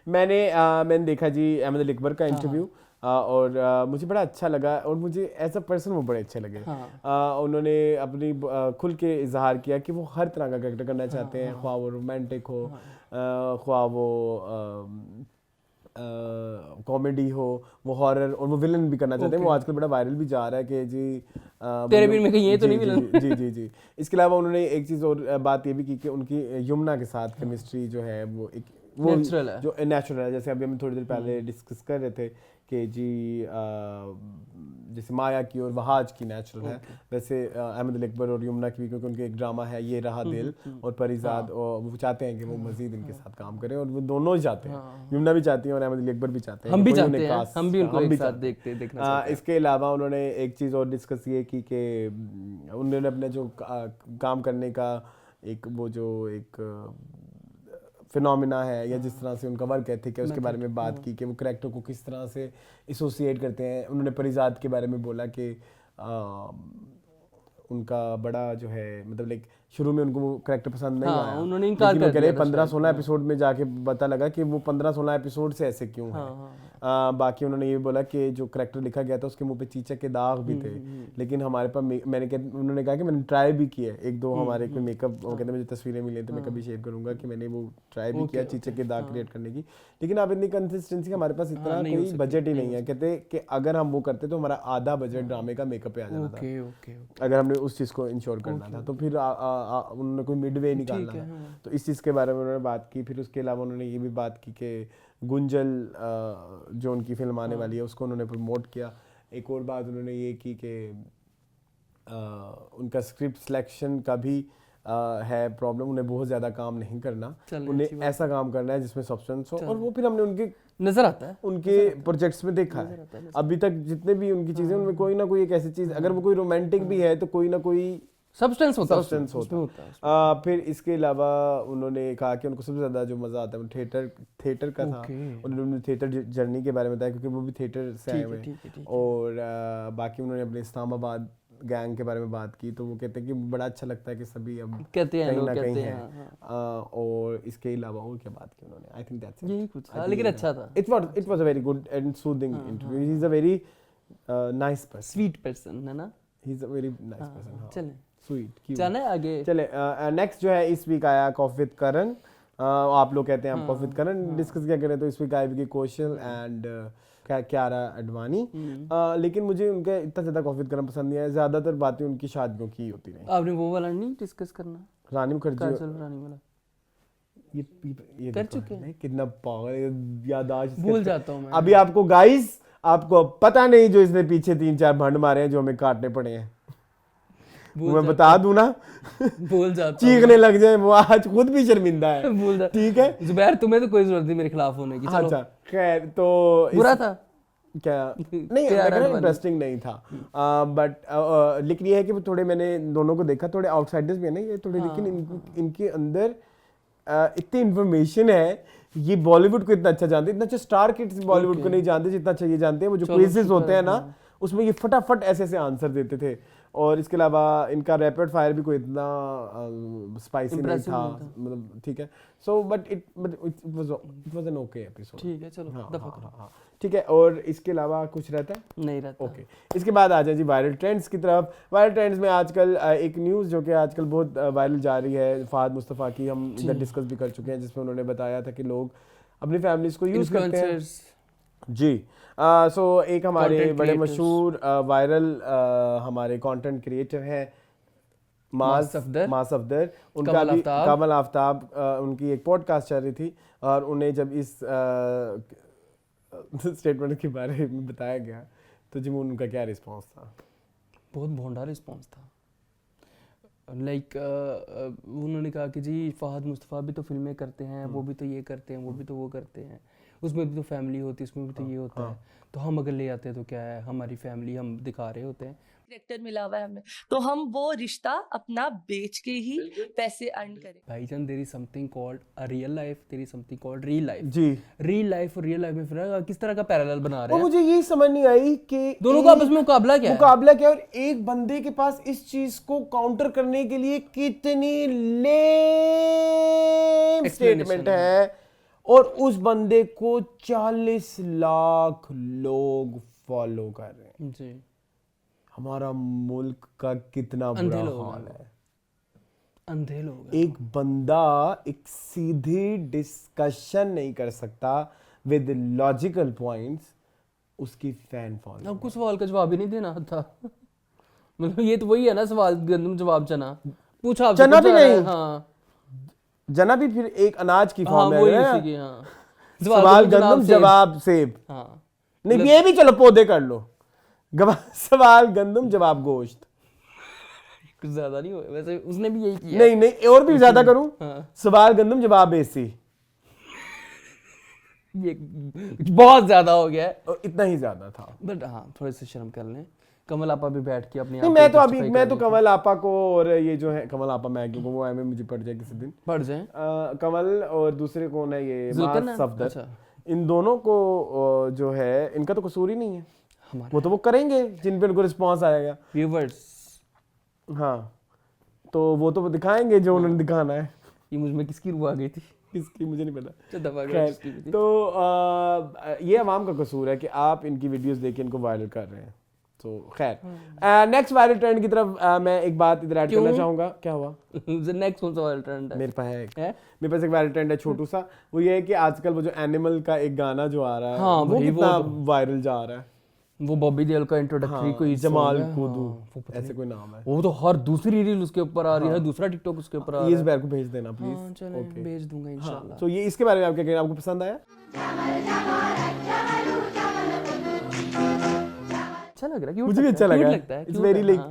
मैंने देखा जी अहमद अली अकबर का इंटरव्यू और मुझे बड़ा अच्छा लगा और मुझे एज अ पर्सन वो बड़े अच्छे लगे। उन्होंने अपनी खुल के इजहार किया कि वो हर तरह का कैरेक्टर करना चाहते हैं, ख्वाह वो रोमांटिक हो, ख्वाह वो कॉमेडी हो, वो हॉरर, और वो विलन भी करना चाहते हैं। वो आजकल बड़ा वायरल भी जा रहा है कि जी तेरे बीर में कहीं ये तो नहीं विलन। जी। इसके अलावा उन्होंने एक चीज़ और बात ये भी की कि उनकी यमुना के साथ केमिस्ट्री जो है वो नेचुरल है। जैसे अभी हम थोड़ी देर पहले डिस्कस कर रहे थे कि जी जैसे माया की और वहाज की नेचुरल है, वैसे अहमद अली अकबर और यमुना की भी, क्योंकि उनके एक ड्रामा है ये रहा दिल और परिजाद, और वो चाहते हैं कि वो मजीद इनके साथ काम करें और वो दोनों ही चाहते हैं, यमुना भी चाहती है और अहमद अली अकबर भी चाहते हैं, हम भी चाहते हैं, हम भी उनको एक साथ देखना चाहते हैं। इसके अलावा उन्होंने एक चीज़ और डिस्कस ये की कि उन्होंने अपने जो काम करने का एक वो जो एक फिनोमिना है या जिस तरह से उनका वर्क एथिक है उसके बारे में बात की कि वो करैक्टर को किस तरह से एसोसिएट करते हैं। उन्होंने परिजाद के बारे में बोला कि उनका बड़ा जो है मतलब लाइक शुरू में उनको वो करैक्टर पसंद नहीं आया, उन्होंने इनकार कर दिया 15-16 एपिसोड में जाके पता लगा कि वो 15-16 एपिसोड से ऐसे क्यों है। बाकी उन्होंने ये बोला कि जो करैक्टर लिखा गया था उसके मुंह पे चीचक के दाग भी थे, लेकिन हमारे पास उन्होंने कहा कि मैंने ट्राई भी किया एक दो हमारे कोई मेकअप, वो कहते मुझे तस्वीरें मिली तो मैं कभी शेयर करूंगा कि मैंने वो ट्राई भी किया चीचक के दाग क्रिएट करने की, लेकिन अब इतनी कंसिस्टेंसी हमारे पास इतना कोई बजट ही नहीं है। कहते कि अगर हम वो करते तो हमारा आधा बजट ड्रामे का मेकअप पे आ जाना था अगर हमने उस चीज़ को इंश्योर करना था, तो फिर उन्होंने कोई मिडवे निकालना है। तो इस चीज़ के बारे में उन्होंने बात की। फिर उसके अलावा उन्होंने ये भी बात की कि गुंजल जो उनकी फिल्म आने वाली है उसको उन्होंने प्रमोट किया। एक और बात उन्होंने ये की कि उनका स्क्रिप्ट सिलेक्शन का भी है प्रॉब्लम, उन्हें बहुत ज़्यादा काम नहीं करना, उन्हें ऐसा काम करना है जिसमें सब्सटेंस हो, और वो फिर हमने उनके नजर आता है उनके प्रोजेक्ट्स में देखा है अभी तक जितने भी उनकी चीज़ें उनमें कोई ना कोई एक ऐसी चीज़, अगर वो कोई रोमांटिक भी है तो कोई ना कोई सब्सटेंस होता है। फिर इसके अलावा उन्होंने कहा कि उनको सबसे ज़्यादा जो मज़ा आता है वो थिएटर का था। उन्होंने थिएटर जर्नी के बारे में बताया क्योंकि वो भी थिएटर से आए हुए हैं। और बाकी उन्होंने अपने इस्लामाबाद गैंग के बारे में बात की, तो वो कहते हैं कि बड़ा अच्छा लगता है कि सभी अब कहते हैं कहीं ना कहीं हैं। और इसके अलावा और क्या बात की उन्होंने, आई थिंक दैट्स यही कुछ था, लेकिन अच्छा था। It was a very good and soothing interview. He is a very nice person, sweet person है ना, ही is a very nice person. चलें स्वीट क्यों जाना है आगे। चले नेक्स्ट जो है इस वीक आया कॉफी विद करण। आप लोग कहते हैं हम कॉफी विद करण डिस्कस क्या करें, तो इस वीक आया विकी कौशल एंड क्यारा अडवाणी। लेकिन मुझे उनका इतना ज्यादा कॉफी विद करण पसंद नहीं आया, ज्यादातर बातें उनकी शादियों की होती रही। आपने वो वाला नहीं डिस्कस करना, रानी मुखर्जी रानी वाला ये कर चुके हैं, कितना पागल याददाश्त भूल जाता हूं मैं। अभी आपको गाइस आपको पता नहीं जो इसने पीछे 3-4 भंड मारे हैं जो हमें काटने पड़े हैं, मैं बता दूं ना भूल जाता चीखने लग जाए, वो आज खुद भी शर्मिंदा है। भूल जा, ठीक है जुबैर तुम्हें तो कोई जरूरत नहीं मेरे खिलाफ होने की। अच्छा खैर, तो बुरा था क्या नहीं, इंटरेस्टिंग नहीं था, बट लेकिन ये है कि थोड़े मैंने दोनों को देखा, थोड़े आउटसाइडर्स भी है ना ये थोड़े, लेकिन इनके अंदर इतनी इन्फॉर्मेशन है, ये बॉलीवुड को इतना अच्छा जानते हैं, इतना अच्छा स्टार किड्स बॉलीवुड को नहीं जानते जितना अच्छा ये जानते हैं। वो जो क्विज़ेस होते हैं ना, उसमें ये फटाफट ऐसे ऐसे आंसर देते थे। और इसके अलावा इनका रैपिड फायर भी कोई इतना स्पाइसी नहीं था, मतलब ठीक है। So but it was an okay episode. ठीक है, चलो दफा करो। हाँ ठीक है। और इसके अलावा कुछ रहता है? नहीं रहता। ओके इसके बाद आ जाए जी वायरल ट्रेंड्स की तरफ। वायरल ट्रेंड्स में आजकल एक न्यूज़ जो कि आजकल बहुत वायरल जा रही है, फहद मुस्तफ़ा की, हम इधर डिस्कस भी कर चुके हैं, जिसमें उन्होंने बताया था कि लोग अपनी फैमिलीज को यूज़ करते हैं जी। सो एक हमारे बड़े मशहूर वायरल हमारे कंटेंट क्रिएटर हैं मास सफदर, उनका भी कमल आफ्ताब, उनकी एक पॉडकास्ट चल रही थी और उन्हें जब इस स्टेटमेंट के बारे में बताया गया तो जिमून उनका क्या रिस्पांस था? बहुत भोंडा रिस्पांस था। लाइक उन्होंने कहा कि जी फहद मुस्तफ़ा भी तो फिल्में करते हैं, वो भी तो ये करते हैं, वो भी तो वो करते हैं, उसमें भी तो फैमिली होती है, उसमें भी तो ये होता है, तो हम अगर ले आते हैं तो क्या है, हमारी फैमिली हम दिखा रहे होते हैं। कैरेक्टर मिला हुआ है हमें, तो हम वो रिश्ता अपना बेच के ही पैसे अर्न करें। भाईजान there is something called a real life, there is something called real life जी। रियल लाइफ और रियल लाइफ में फिर किस तरह का पैरेलल बना रहे हैं? मुझे ये समझ नहीं आई कि दोनों का आपस में मुकाबला क्या है और एक बंदे के पास इस चीज को काउंटर करने के लिए कितनी लेम स्टेटमेंट है, और उस बंदे को 40 लाख लोग फॉलो कर रहे हैं जी। हमारा मुल्क का कितना बुरा हाल है, अंधे लोग। एक बंदा एक सीधी डिस्कशन नहीं कर सकता विद लॉजिकल पॉइंट्स, उसकी फैन फॉलोइंग। आपको सवाल का जवाब ही नहीं देना था। मतलब ये तो वही है ना, सवाल गंदम जवाब चना पूछा आपसे, चना भी नहीं। हाँ जना भी फिर एक अनाज की फॉर्म है ना। हाँ। सवाल गंदम जवाब सेब। हाँ नहीं ये भी चलो पौधे कर लो। सवाल गंदम जवाब गोश्त। कुछ ज्यादा नहीं हुआ वैसे, उसने भी यही किया। नहीं और भी ज्यादा करूं। हाँ। सवाल गंदम जवाब एसी। ये बहुत ज्यादा हो गया है। इतना ही ज्यादा था। बट हाँ थोड़े से शर्म कर लें। कमल आपा भी बैठ के अपनी मैं तो कमल आपा को, और ये जो है कमल आपा, मैं क्योंकि वो एमए मुझे पड़ जाए किसी दिन, पड़ जाए। कमल और दूसरे कौन है ये मास सफदर, अच्छा। इन दोनों को जो है इनका तो कसूर ही नहीं है, वो तो वो करेंगे जिन पे उनको रिस्पांस आएगा व्यूअर्स। हाँ तो वो तो दिखाएंगे जो उन्होंने दिखाना है। ये मुझ में किसकी रूह आ गई थी? किसकी मुझे नहीं पता। खैर तो ये अवाम का कसूर है कि आप इनकी वीडियोस देख के इनको वायरल कर रहे हैं। तो खैर नेक्स्ट वायरल ट्रेंड की तरफ मैं एक बात इधर ऐड करना चाहूंगा। क्या हुआ? नेक्स्ट कौन सा वायरल ट्रेंड है? मेरे पास है मेरे पास एक वायरल ट्रेंड है छोटू सा। वो ये है कि आजकल वो जो एनिमल का एक गाना जो आ रहा है, हाँ, वो कितना वायरल जा रहा है। वो बॉबी देओल का इंट्रोडक्टरी कोई जमाल खुदू ऐसे कोई नाम है। वो तो हर दूसरी रील उसके ऊपर आ रही है, दूसरा टिकटॉक उसके ऊपर आ रहा है। इस बार को भेज देना प्लीज। हाँ, चलो भेज दूंगा इंशाल्लाह। तो ये इसके बारे में आप क्या कहेंगे? आपको पसंद आया? अच्छा लग रहा है, मुझे भी अच्छा लगा। It's very like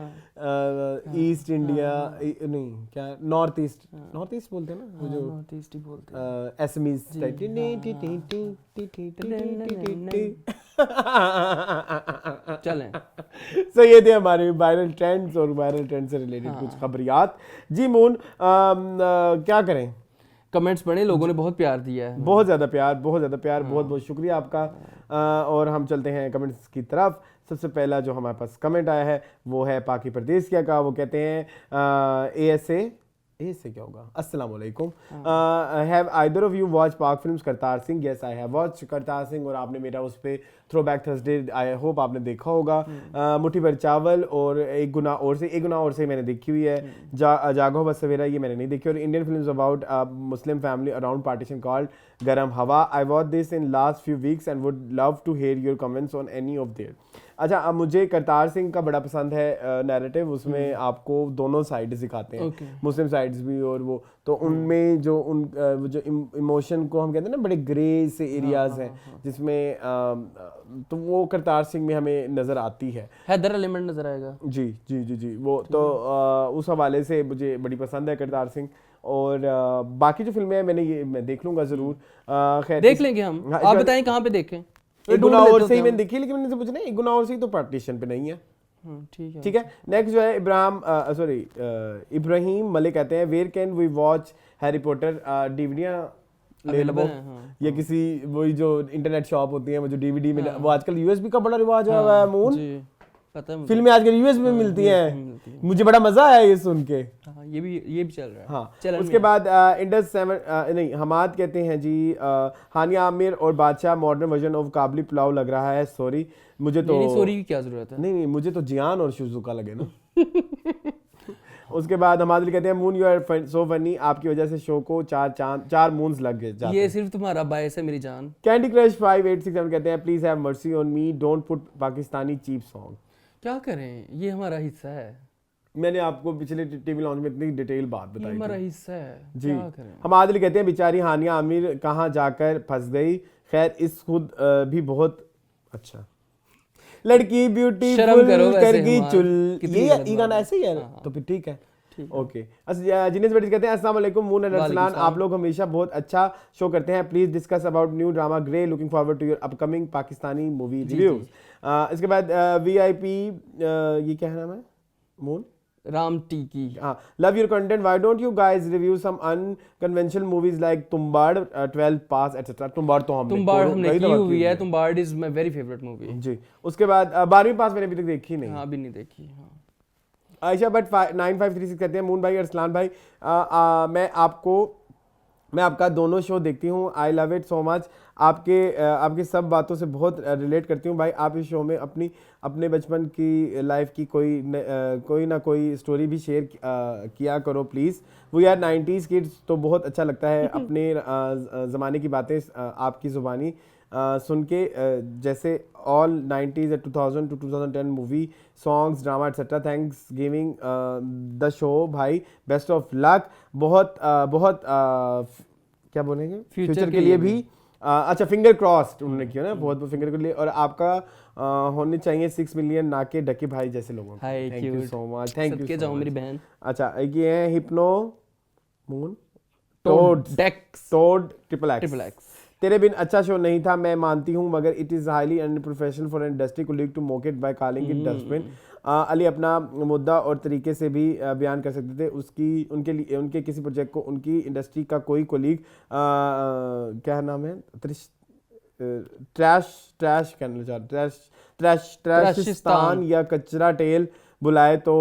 east India, नहीं क्या नॉर्थ ईस्ट बोलते हैं ना, वो जो नॉर्थ ईस्ट ही बोलते हैं, एसएमईज टाइप। चलें। सो ये थे हमारे वायरल ट्रेंड्स और वायरल ट्रेंड से रिलेटेड कुछ खबरियात। जी मून क्या करें? कमेंट्स पढ़े, लोगों ने बहुत प्यार दिया है, बहुत ज़्यादा प्यार, बहुत बहुत शुक्रिया आपका। और हम चलते हैं कमेंट्स की तरफ। सबसे पहला जो हमारे पास कमेंट आया है वो है पाकी परदेसिया का। वो कहते हैं एएसए क्या होगा? अस्सलाम वालेकुम। Have either of you watch Pak films Kartar Singh? Yes I have watch Kartar Singh, और आपने मेरा उस पर throwback Thursday I hope आपने देखा होगा। मुट्ठी भर चावल और एक गुनाह और से मैंने देखी हुई है। जागो बस सवेरा ये मैंने नहीं देखी। और Indian films about Muslim family around partition called Garam Hawa. I watch this in last few weeks and would love to hear your comments on any of their. अच्छा, अब मुझे करतार सिंह का बड़ा पसंद है नैरेटिव। उसमें आपको दोनों साइड्स दिखाते हैं, मुस्लिम साइड्स भी और वो, तो उनमें जो जो इमोशन को हम कहते हैं ना, बड़े ग्रे से एरियाज हैं जिसमें तो वो करतार सिंह में हमें नज़र आती है। हैदर एलिमेंट नज़र आएगा। जी जी जी जी वो तो उस हवाले से मुझे बड़ी पसंद है करतार सिंह। और बाकी जो फिल्में हैं मैं देख लूँगा ज़रूर। खैर देख लेंगे हम। आप बताएं कहाँ पे देखें? एक गुनाह और से ही मैंने देखी, लेकिन मैंने पूछा ना, एक गुनाह और से ही तो पार्टीशन पे नहीं है। ठीक है। ठीक है। नेक्स्ट जो है इब्राहिम मलिक कहते हैं where can we watch Harry Potter डीवीडियां Available अवेलेबल हैं, हाँ, या किसी वही जो इंटरनेट शॉप होती है वो जो डीवीडी में वो आजकल यूएसबी का बड़ा रिवाज है हुआ है मून। जी पता है मुझे। फिल्में आजकल यूएसबी में मिलती में हैं। मिलती हैं। मुझे बड़ा मजा आया ये सुन के। हाँ ये भी चल रहा है। हाँ चलन उसके में। बाद इंडस 7 नहीं हमाद कहते हैं जी हानिया आमिर और बादशाह मॉडर्न वर्जन ऑफ काबली पुलाव लग रहा है। सॉरी मुझे तो नहीं सॉरी की क्या जरूरत है। नहीं मुझे तो जियान और शिजुका लगे ना। उसके बाद हमाद अली कहते हैं Moon you are so funny आपकी वजह से शो को 4 मून्स लग गए जाते ये हैं। सिर्फ तुम्हारा बायस है मेरी जान। कैंडी क्रश 5867 कहते हैं please have mercy on me don't put Pakistani cheap song. क्या करें ये हमारा हिस्सा है। मैंने आपको पिछले टीवी लॉन्च में इतनी डिटेल बात ये बताई हमारा थी। हिस्सा है। जी क्या करें। हमाद अली कहते हैं बेचारी हानिया आमिर कहाँ जाकर फंस गई। खैर इस खुद भी बहुत अच्छा लड़की शर्म ब्यूटीफुल करो वैसे करगी हमार, चुल कितनी ये गलत गाना बात है। ऐसे ही है हाँ, तो फिर ठीक है। ठीक ओके जिनेस बेटी कहते हैं अस्सलाम वालेकुम मून एंड वालेकुम अरसलान सलाम। आप लोग हमेशा बहुत अच्छा शो करते हैं please discuss about new drama Grey looking forward to your upcoming Pakistani movie reviews. इसके बाद वीआईपी ये क्या नाम है मून राम टीकी। love your content why don't you guys review some unconventional movies like Tumbbad 12 pass etc। Tumbbad तो तुम्बाड़ हमने कई की दफा हुई है। Tumbbad is my very favourite movie. जी उसके बाद 12वीं पास मैंने अभी तक देखी नहीं। हाँ अभी नहीं देखी। हाँ आयशा बट 9536 कहते हैं मून भाई अरसलान भाई मैं आपका दोनों शो देखती हूँ I love it so much आपकी सब बातों से बहुत रिलेट करती हूँ भाई आप इस शो में अपने बचपन की लाइफ की कोई ना कोई स्टोरी भी शेयर किया करो please. We are 90s kids तो बहुत अच्छा लगता है अपने ज़माने की बातें आपकी ज़ुबानी सुन के जैसे all 90s 2000 to 2010 movie songs drama etcetera thanks giving the show भाई बेस्ट ऑफ लक। बहुत क्या बोलेंगे फ्यूचर के लिए भी अच्छा फिंगर क्रॉस्ड उन्होंने किया ना बहुत फिंगर के लिए और आपका होने चाहिए 6 मिलियन ना के डके भाई जैसे लोगों को। Hi thank you so much thank you जाओ मेरी बहन। अच्छा ये है हिप्नो मून टोड डेक्स टोड ट्रिपल एक्स। तेरे बिन अच्छा शो नहीं था मैं मानती हूँ मगर it is highly unprofessional for industry colleague to mock it by calling it dustbin. Ali अपना मुद्दा और तरीके से भी बयान कर सकते थे उनके किसी प्रोजेक्ट को उनकी इंडस्ट्री का कोई कोलीग क्या नाम है ट्रैश कहना चाहते ट्रैशिस्तान या कचरा टेल बुलाए तो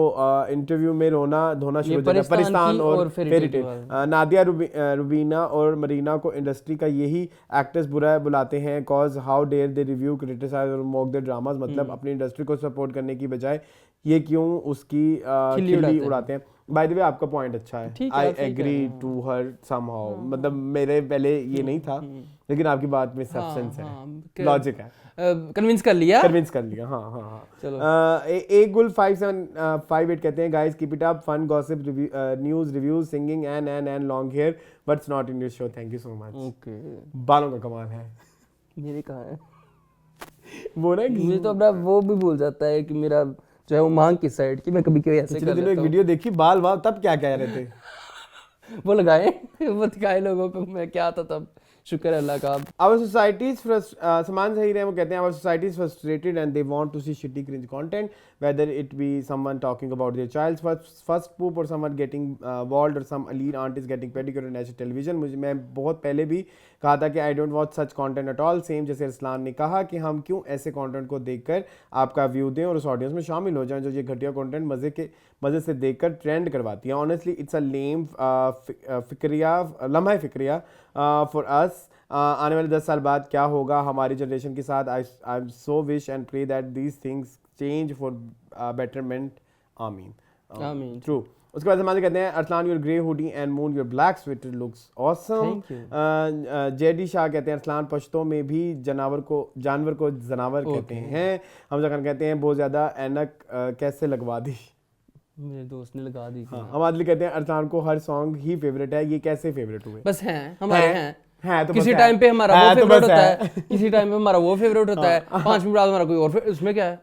इंटरव्यू में रोना धोना शुरू हो जाएगा। परिस्तान और फेरी टेल नादिया रुबीना और मरीना को इंडस्ट्री का यही एक्टर्स बुरा बुलाते हैं cause how dare they review criticise और मॉक द ड्रामास मतलब अपनी इंडस्ट्री को सपोर्ट करने की बजाय ये क्यों उसकी खिल्ली उड़ाते हैं। बाय द वे आपका पॉइंट अच्छा है I agree to her somehow मतलब मेरे पहले ये नहीं था लेकिन आपकी बात में सब्सटेंस है लॉजिक है कन्विंस कर लिया हाँ चलो एक गुल 5758 कहते हैं guys keep it up fun gossip news reviews singing and long hair but not in your show thank you so much. Okay बालों का कमाल है मेरे कहाँ है वो ना मुझे तो अपना वो भी भूल जाता है कि मेरा जो है वो मांग किस साइड की मैं कभी कभी ऐसे कर लेता एक वीडियो देखी बाल तब क्या कह रहे थे वो लगाए वो दिखाए लोगों को मैं क्या था तब शुक्र अल्लाह का। Our society is समान सही रहे वो कहते हैं our society is frustrated and they want to see shitty cringe content whether it be someone talking about their child's first poop or someone getting bald or some elite aunt is getting pedicure on national television। मैं बहुत पहले भी कहा था कि I don't watch such content at all same जैसे अरसलान ने कहा कि हम क्यों ऐसे कंटेंट को देखकर आपका व्यू दें और उस ऑडियंस में शामिल हो जाएं जो ये घटिया कंटेंट मज़े से देखकर ट्रेंड करवाती है। ऑनेस्टली इट्स अ लेम लम्हा फिक्रिया फॉर अस। आने वाले 10 साल बाद क्या होगा हमारी जनरेशन के साथ I am so wish and pray that these things change for betterment आमीन ट्रू। उसके बाद हमारे कहते हैं Arsalan your grey hoodie and Moon your black sweater looks awesome. JD Shah कहते हैं अरसलान पश्तों में भी जानवर को जनावर कहते हैं। हमजा खान कहते हैं बहुत ज़्यादा ऐनक कैसे लगवा दी मेरे दोस्त ने लगा दी। हम आदमी कहते हैं अरसलान को हर सॉन्ग ही फेवरेट है ये कैसे फेवरेट हुए बस हैं हमारे हैं तो किसी टाइम पे हमारा वो फेवरेट होता है किसी टाइम पे हमारा वो फेवरेट होता है 5 मिनट बाद हमारा कोई और उसमें क्या है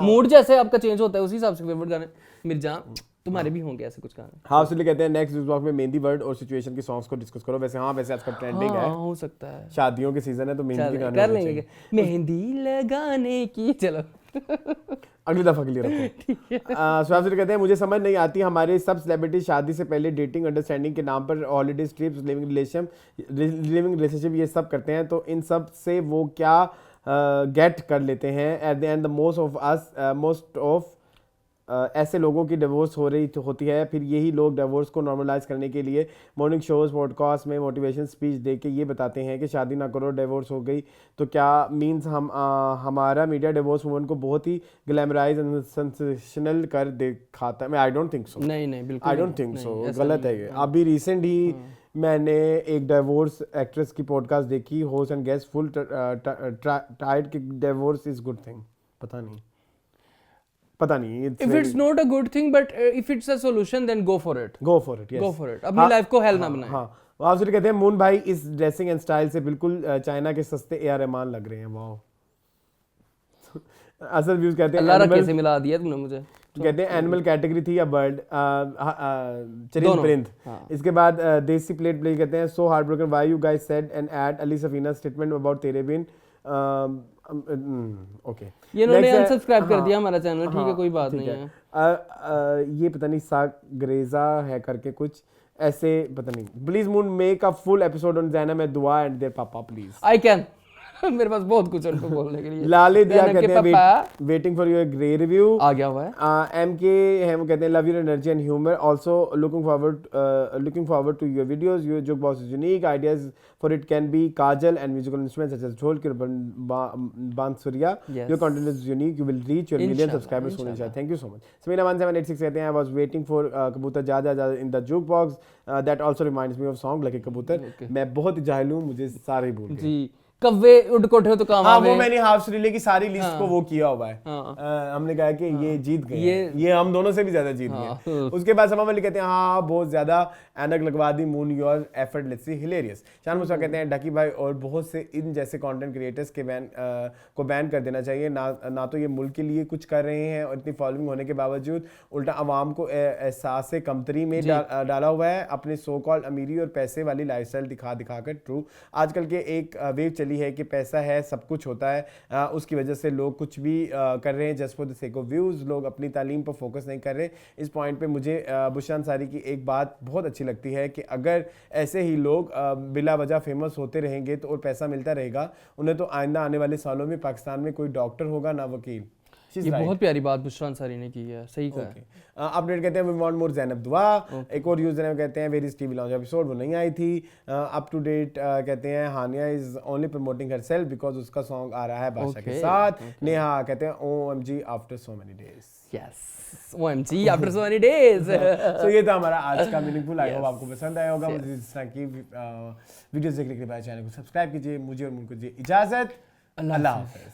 मूड जैसे आपका चेंज होता है उसी हिसाब से फेवरेट गाने मिर्जान तुम्हारे भी होंगे ऐसे कुछ गाने। हाँ इसलिए कहते हैं नेक्स्ट ब्लॉग में मेहंदी वर्ड और सिचुएशन के सॉन्ग्स को डिस्कस करो। वैसे आजकल ट्रेंडिंग है हो सकता है शादियों के सीजन है तो मेहंदी के गाने कर लेंगे मेहंदी लगाने की चलो अगली दफा के लिए रखो। स्वामी कहते हैं मुझे समझ नहीं आती हमारे सब सेलिब्रिटी शादी से पहले डेटिंग अंडरस्टैंडिंग के नाम पर हॉलीडे ट्रिप्स लिविंग रिलेशनशिप ये सब करते हैं, तो इन सब से वो क्या गेट कर लेते हैं at the end the most of ऐसे लोगों की डिवोर्स होती है। फिर यही लोग डिवोर्स को नॉर्मलाइज करने के लिए मॉर्निंग शोज पॉडकास्ट में मोटिवेशन स्पीच दे के ये बताते हैं कि शादी ना करो, डिवोर्स हो गई तो क्या मींस हमारा मीडिया डिवोर्स मूवमेंट को बहुत ही ग्लैमराइज एंड सेंसेशनल कर दिखाता है। मैं आई डोंट थिंक सो, नहीं बिल्कुल आई डोंट थिंक सो, गलत है ये। अभी रिसेंट ही मैंने एक डिवोर्स एक्ट्रेस की पॉडकास्ट देखी, host and guest full tide कि डिवोर्स इज गुड थिंग। पता नहीं if it's not a good thing but if it's a solution then go for it yes. go for it अपनी life को hello ना बनाए। हाँ आप कहते हैं मून भाई इस ड्रेसिंग एंड स्टाइल से बिल्कुल चाइना के सस्ते ए आर रहमान लग रहे हैं। वाओ। असल व्यूज कहते हैं अल्लाह कैसे मिला दिया तुमने मुझे। कहते हैं एनिमल कैटेगरी थी या बर्ड, चरिंद परिंद। इसके बाद देसी प्लेट प्ले कहते हैं so heart broken why you guys said and एड Ali Safina statement about Tere Bin. Okay ये इन्होंने अनसब्सक्राइब कर दिया हमारा चैनल, ठीक है कोई बात नहीं है। ये पता नहीं सागरेजा है करके कुछ ऐसे पता नहीं। Please moon make a full episode on Zainab and दुआ एंड देयर पापा प्लीज। आई कैन मेरे पास बहुत कुछ उनको बोलने के लिए। लाले दिया कहते हैं waiting for your Grey review आ गया हुआ है। एमके है वो कहते हैं love your energy and humour, also looking forward to your videos, your joke box is unique, ideas for it can be kajal and musical instruments such as dhol bansuriya, your content is unique, you will reach your million subscribers Soni Shah. Thank you so much. Samina 1786 कहते हैं I was waiting for कबूतर जा in the joke box that also reminds me of song lucky कबूतर। मैं बहुत जाहिल हूं, मुझे सारे भूल गए जी। कव्वे उड़ कोठे तो काम हाँ, वो मैंने हाफ श्रीले की सारी लिस्ट को वो किया हुआ है। हमने कहा कि ये जीत गए, ये हम दोनों से भी ज्यादा जीत गए। उसके बाद समा वाली कहते हैं हाँ बहुत ज्यादा एनक लगवा दी मून, योर एफर्टलेसली हिलेरियस। शान मुसा कहते हैं ढकी भाई और बहुत से इन जैसे कंटेंट क्रिएटर्स के बैन कर देना चाहिए। ना तो ये मुल्क के लिए कुछ कर रहे हैं और इतनी फॉलोइंग होने के बावजूद उल्टा अवाम को एहसास कमतरी में डाला हुआ है अपने सो कॉल्ड अमीरी और पैसे वाली लाइफस्टाइल दिखा कर। ट्रू, आजकल के एक वेव चली है कि पैसा है सब कुछ होता है, उसकी वजह से लोग कुछ भी कर रहे हैं just for the sake of views. लोग अपनी तालीम पर फोकस नहीं कर रहे। इस पॉइंट पे मुझे बुशरा अंसारी की एक बात बहुत अच्छी लगती है कि अगर ऐसे ही लोग बिला वजह फेमस होते रहेंगे तो और पैसा मिलता रहेगा उन्हें, तो आइंदा आने वाले सालों में पाकिस्तान में कोई डॉक्टर होगा ना वकील। ये बहुत प्यारी बात बुशरा अंसारी ने की है, सही कहा है। अपडेट कहते हैं वी वांट मोर जैनब दुआ। एक और यूजर कहते हैं वेरी टीवी लॉन्च एपिसोड वो नहीं आई थी। अप टू डेट कहते हैं Haniya is only promoting herself because उसका सॉन्ग आ रहा है बादशाह के साथ। नेहा कहते हैं OMG after so many days. Yes OMG after so many days. So ये था हमारा आज का मीनिंगफुल। आई होप आपको पसंद आया होगा। मुझे इस तरह की वीडियोस देखने के लिए चैनल को सब्सक्राइब कीजिए। मुझे और मुझे इजाजत, अल्लाह हाफ़िज़।